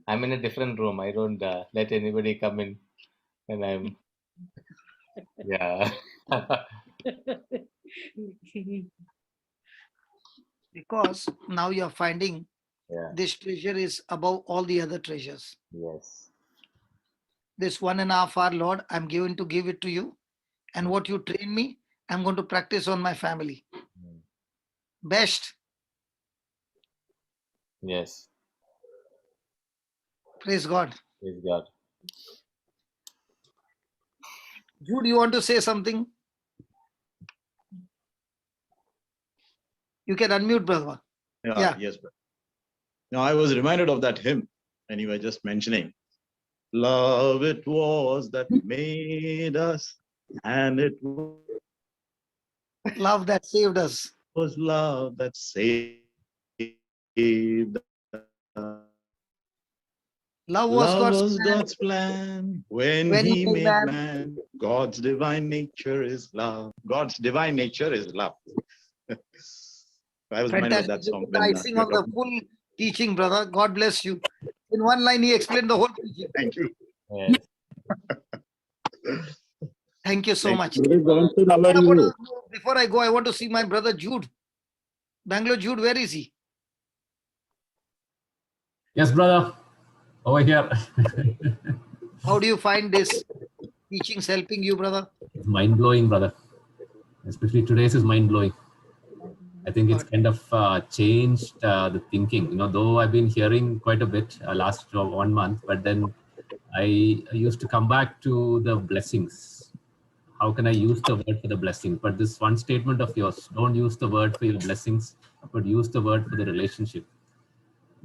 I'm in a different room. I don't let anybody come in when I'm. Yeah. Because now you're finding Yeah. this treasure is above all the other treasures. Yes. This 1.5 hour, Lord, I'm given to give it to you. And Mm, what you train me, I'm going to practice on my family. mm. Best. Yes. Praise God. Praise God. Jude, you want to say something? You can unmute, brother. Yeah. Yes, brother. Now I was reminded of that hymn when you were just mentioning. Love it was that made us, and it Love that saved us. was love that saved us. Love was Love God's was plan God's plan when when He He made made man. man. God's divine nature is love. God's divine nature is love. I was reminded of Fantastic. that This song is the when icing you were on the talking. full teaching, brother. God bless you. In one line, he explained the whole teaching. Thank you. Yes. Thank you so Thank much. you. Brother Johnson, how What are about, you? before I go, I want to see my brother Jude. Bangalore Jude, where is he? Yes, brother. Over here. How do you find this teachings helping you, brother? It's mind blowing, brother. Especially today's is mind blowing. I think it's God. kind of changed the thinking. Though I've been hearing quite a bit last 1 month, but then I used to come back to the blessings. How can I use the word for the blessing? But this one statement of yours, don't use the word for your blessings, but use the word for the relationship.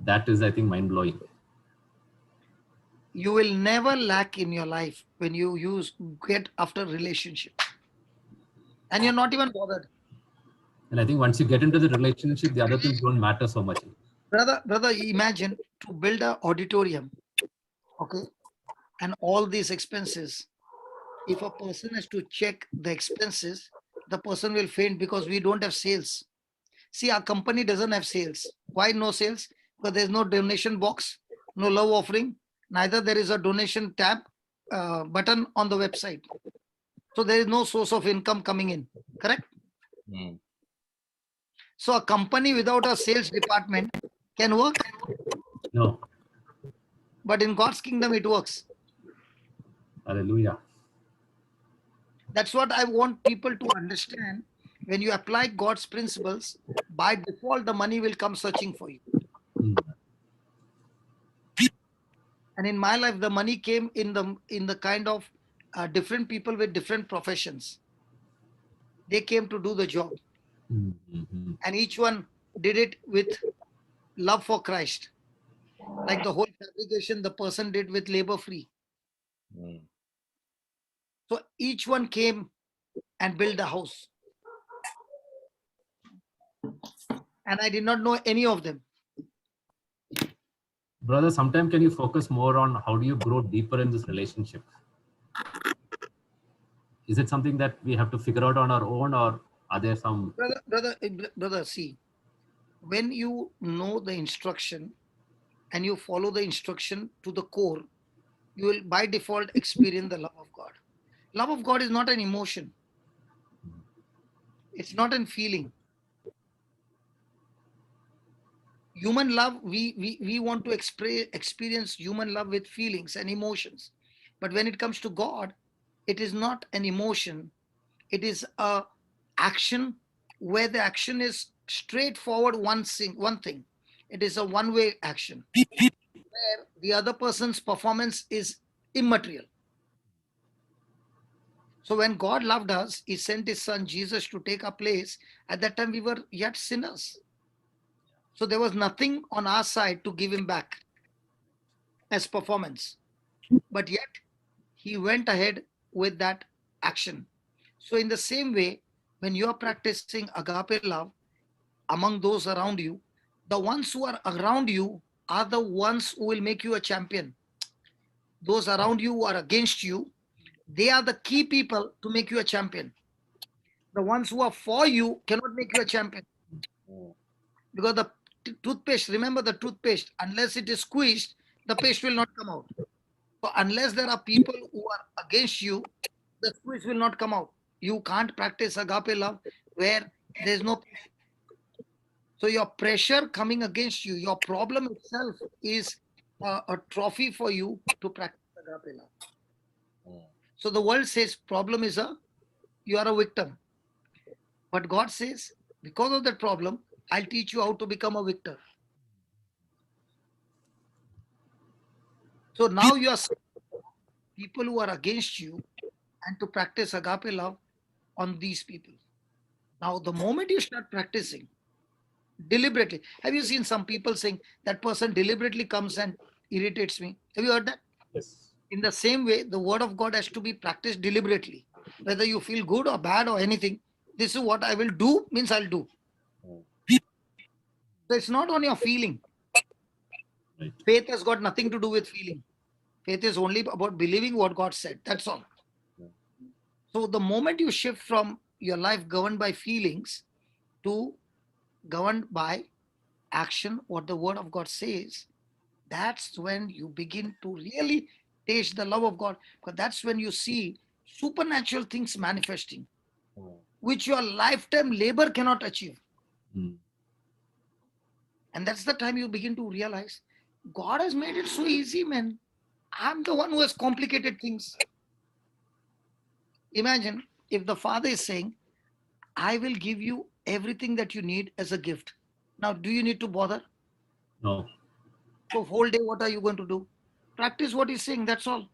That is, I think, mind blowing. You will never lack in your life when you get after relationship. And you're not even bothered. And I think once you get into the relationship, the other things don't matter so much. Brother, imagine to build an auditorium, okay, and all these expenses. If a person has to check the expenses, the person will faint because we don't have sales. See, our company doesn't have sales. Why no sales? Because there's no donation box, no love offering, neither there is a donation tab button on the website. So there is no source of income coming in, correct? Mm. So a company without a sales department can work, No. but in God's kingdom it works. Hallelujah. That's what I want people to understand. When you apply God's principles, by default, the money will come searching for you. Mm. And in my life, the money came in the kind of different people with different professions. They came to do the job, Mm-hmm. and each one did it with love for Christ. Like the whole fabrication, the person did with labor free. Mm. So each one came and built the house. And I did not know any of them. Brother, sometimes can you focus more on how do you grow deeper in this relationship? Is it something that we have to figure out on our own, or are there some... Brother, see, when you know the instruction and you follow the instruction to the core, you will by default experience the love of God. Love of God is not an emotion. It's not a feeling. Human love, we want to experience human love with feelings and emotions. But when it comes to God, it is not an emotion. It is a action where the action is straightforward one thing. It is a one-way action where the other person's performance is immaterial. So when God loved us, he sent his son Jesus to take our place. At that time, we were yet sinners. So there was nothing on our side to give him back as performance. But yet, he went ahead with that action. So in the same way, when you are practicing agape love among those around you, the ones who are around you are the ones who will make you a champion. Those around you who are against you, they are the key people to make you a champion. The ones who are for you cannot make you a champion. Mm. Because the toothpaste, remember the toothpaste, unless it is squeezed, the paste will not come out. So unless there are people who are against you, the squeeze will not come out. You can't practice agape love where there's no. So your pressure coming against you, your problem itself is a trophy for you to practice agape love. Mm. So the world says problem is you are a victim. But God says, because of that problem, I'll teach you how to become a victor. So now you are people who are against you and to practice agape love on these people. Now, the moment you start practicing deliberately, have you seen some people saying that person deliberately comes and irritates me? Have you heard that? Yes. In the same way, the word of God has to be practiced deliberately. Whether you feel good or bad or anything, this is what I will do, means I'll do. Mm. So it's not on your feeling. Right. Faith has got nothing to do with feeling. Faith is only about believing what God said. That's all. Yeah. So the moment you shift from your life governed by feelings to governed by action, what the word of God says, that's when you begin to really taste the love of God. Because that's when you see supernatural things manifesting, Mm. which your lifetime labor cannot achieve. Mm. And that's the time you begin to realize God has made it so easy, man. I'm the one who has complicated things. Imagine if the Father is saying, I will give you everything that you need as a gift. Now, do you need to bother? No. So, whole day, what are you going to do? Practice what he's saying, that's all.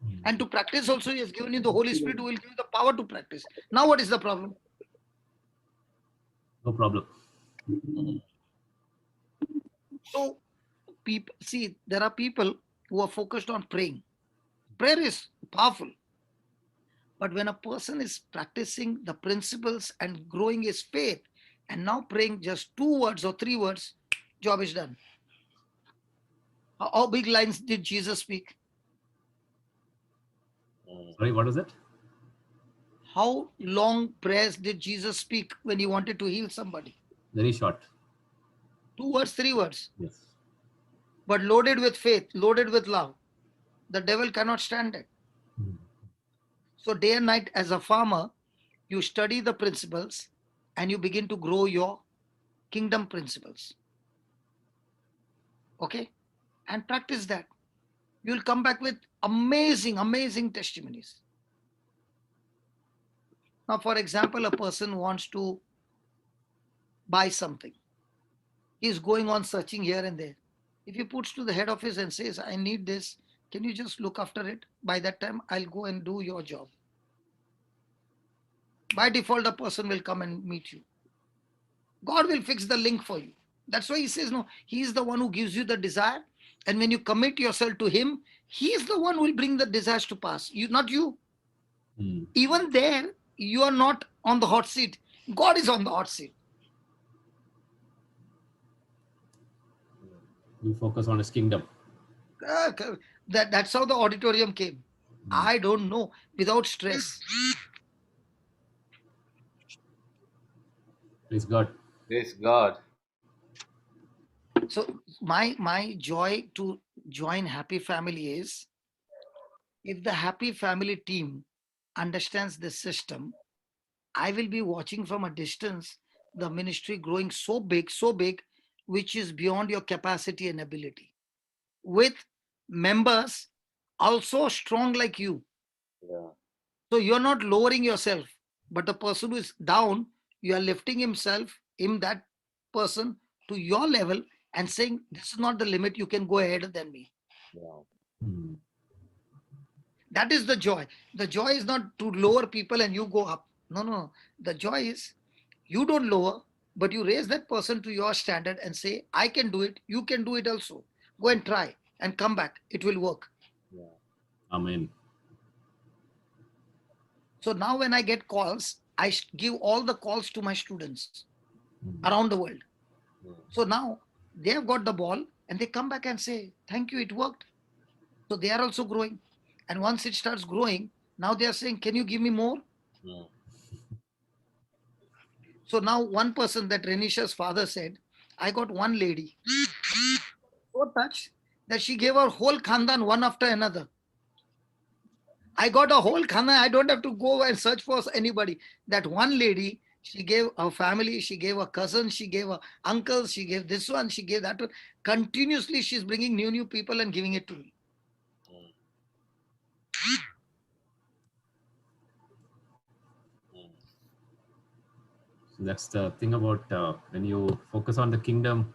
Mm. And to practice also, he has given you the Holy Spirit who will give you the power to practice. Now, what is the problem? No problem. So, people see, there are people who are focused on praying. Prayer is powerful. But when a person is practicing the principles and growing his faith, and now praying just 2 words or 3 words, job is done. How big lines did Jesus speak? Mm. Sorry, what was it? How long prayers did Jesus speak when he wanted to heal somebody? Very short. 2 words, 3 words, Yes. but loaded with faith, loaded with love. The devil cannot stand it. Mm. So, day and night, as a farmer, you study the principles and you begin to grow your kingdom principles. Okay? And practice that. You'll come back with amazing, amazing testimonies. Now, for example, a person wants to buy something. He's going on searching here and there. If he puts to the head office and says, I need this, can you just look after it? By that time, I'll go and do your job. By default, the person will come and meet you. God will fix the link for you. That's why he says, no, he is the one who gives you the desire. And when you commit yourself to him, he is the one who will bring the desires to pass. You, not you. Mm. Even there, you are not on the hot seat. God is on the hot seat. You focus on his kingdom. That's how the auditorium came. I don't know. Without stress. Praise God. Praise God. So my joy to join Happy Family is, if the Happy Family team understands this system, I will be watching from a distance the ministry growing so big, which is beyond your capacity and ability. With members also strong like you. Yeah. So you're not lowering yourself, but the person who is down, you are lifting that person to your level and saying, this is not the limit, you can go ahead than me. Yeah. Mm. That is the joy. The joy is not to lower people and you go up. No. The joy is you don't lower, but you raise that person to your standard and say, I can do it, you can do it also. Go and try and come back. It will work. Yeah. Amen. So now when I get calls, I give all the calls to my students Mm. around the world. Mm. So now they have got the ball and they come back and say, thank you, it worked. So they are also growing. And once it starts growing, now they are saying, can you give me more? Mm. So now one person, that Renisha's father, said, I got one lady so touched that she gave her whole khandan one after another. I got a whole khandan. I don't have to go and search for anybody. That one lady, she gave her family, she gave her cousin, she gave her uncles, she gave this one, she gave that one. Continuously, she's bringing new people and giving it to me. Mm. Mm. So that's the thing about when you focus on the kingdom,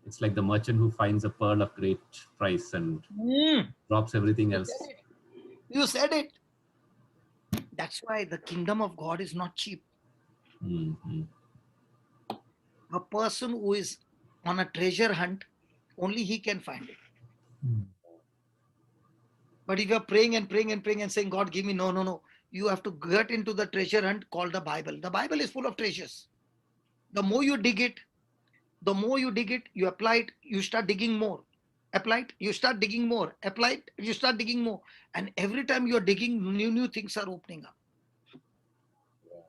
it's like the merchant who finds a pearl of great price and drops everything You else. said it. You said it. That's why the kingdom of God is not cheap. Mm-hmm. A person who is on a treasure hunt, only he can find it. But if you're praying and saying, God, give me, no. You have to get into the treasure hunt called the Bible. The Bible is full of treasures. The more you dig it, you apply it, you start digging more. apply it, you start digging more, apply it, you start digging more, and every time you're digging, new things are opening up.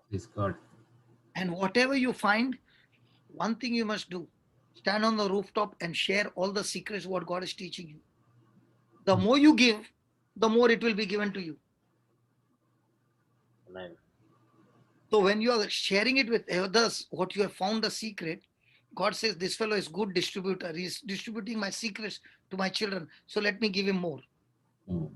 Praise God. And whatever you find, one thing you must do, stand on the rooftop and share all the secrets what God is teaching you. The more you give, the more it will be given to you. Amen. So when you are sharing it with others, what you have found the secret, God says, this fellow is good distributor. He's distributing my secrets to my children. So let me give him more. Mm.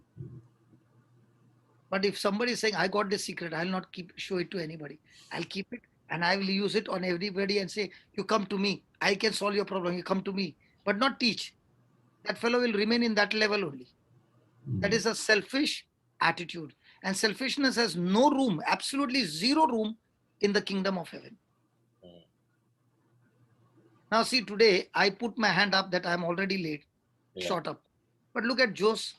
But if somebody is saying, I got this secret, I'll not show it to anybody. I'll keep it and I will use it on everybody and say, you come to me. I can solve your problem. You come to me, but not teach. That fellow will remain in that level only. That is a selfish attitude. And selfishness has no room, absolutely zero room in the kingdom of heaven. Now see, today I put my hand up that I'm already late, short up. But look at Jose.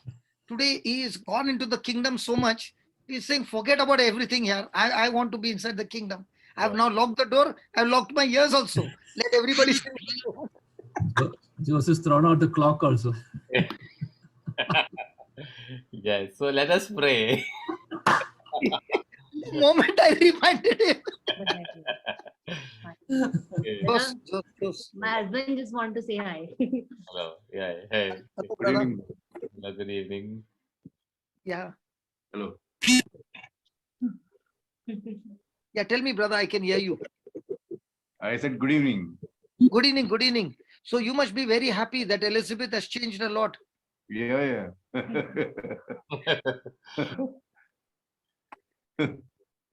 Today he is gone into the kingdom so much. He's saying, forget about everything here. I want to be inside the kingdom. I've now locked the door. I've locked my ears also. Let everybody see. Joseph thrown out the clock also. Yes. So let us pray. The moment I reminded him. Okay. Jose. My husband just want to say hi. Hello. Yeah. Hey. Hello, Good brother. evening. Hello, good evening. Yeah. Hello. Yeah, tell me, brother, I can hear you. I said good evening. Good evening, good evening. So you must be very happy that Elizabeth has changed a lot. Yeah.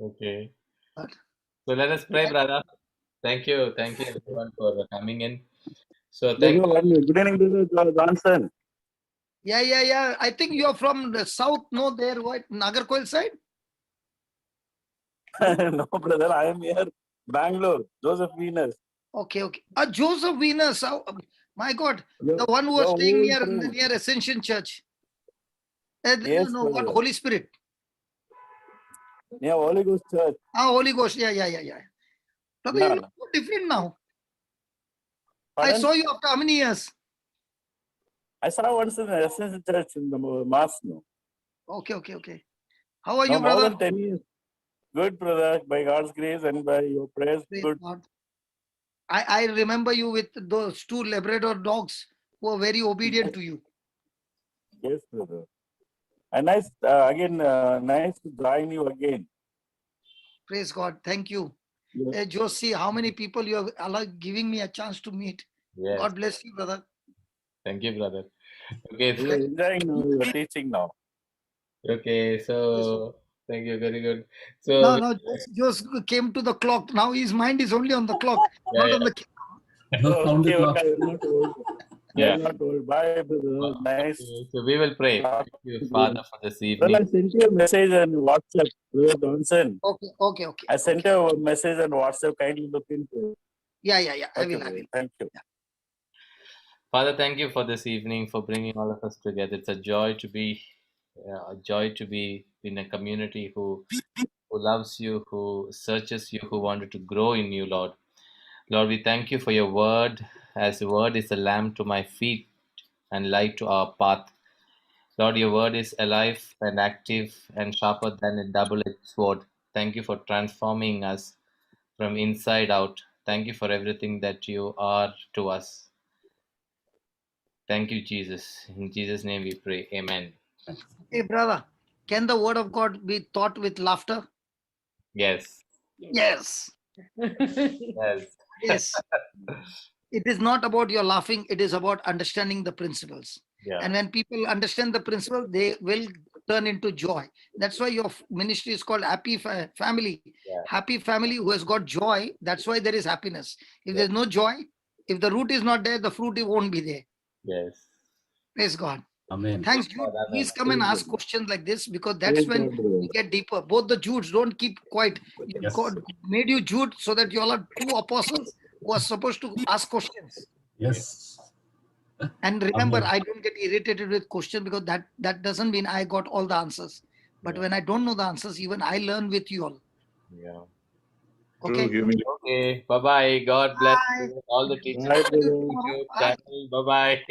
Okay. But So let us pray, brother. Thank you. Thank you everyone for coming in. So thank you. Good evening, Brother Johnson. yeah. I think you're from the south, no, there, what, Nagarkoil side? No, brother, I am here, Bangalore, Joseph Venus. Okay. Joseph Venus, my God, Your, the one who your was staying old near friend. Ascension Church. Yes, No, what, brother. Holy Spirit? Yeah, Holy Ghost Church. Holy Ghost, yeah. Brother, you Yeah. look so different now. Pardon? I saw you after how many years? I saw once in the Ascension Church in the Mass. No. Okay. How are No, you, more brother? than 10 years. Good, brother, by God's grace and by your prayers. Praise Good. God. I remember you with those two Labrador dogs who were very obedient to you. Yes, brother. And nice, nice to join you again. Praise God. Thank you. Yes. Josie, how many people you have allowed giving me a chance to meet. Yes. God bless you, brother. Thank you, brother. Okay. We are enjoying your teaching now. Okay. So thank you. Very good. So No, Jose came to the clock. Now his mind is only on the clock, not on the. Just found the Okay, clock. I will not hold. I yeah. will not hold. Bye, brother. Nice. Okay, so we will pray. Thank you, Father, for this Well, evening. I sent you a message on WhatsApp, Brother Johnson. Okay. I sent you a message on WhatsApp. Kindly look into it. Yeah. I Okay, will. brother. Thank you. Father, thank you for this evening, for bringing all of us together. It's a joy to be in a community who loves you, who searches you, who wanted to grow in you, Lord. Lord, we thank you for your word, as the word is a lamp to my feet and light to our path. Lord, your word is alive and active and sharper than a double-edged sword. Thank you for transforming us from inside out. Thank you for everything that you are to us. Thank you, Jesus. In Jesus' name we pray. Amen. Hey, brother, can the word of God be taught with laughter? Yes. Yes. Yes. It is not about your laughing. It is about understanding the principles. Yeah. And when people understand the principle, they will turn into joy. That's why your ministry is called Happy Family. Yeah. Happy family who has got joy. That's why there is happiness. If there's no joy, if the root is not there, the fruit won't be there. Yes. Praise God. Amen. Thanks, Jude. Amen. Please come and ask questions like this, because that's when we get deeper. Both the Judes, don't keep quiet. Yes. God made you Jude so that you all are two apostles who are supposed to ask questions. Yes. And remember, Amen. I don't get irritated with questions, because that doesn't mean I got all the answers. But when I don't know the answers, even I learn with you all. Yeah. Okay. True humility. Okay. Bye bye. God bless Bye. you. All the teachers. Bye, on the brother. YouTube Bye. channel. Bye bye.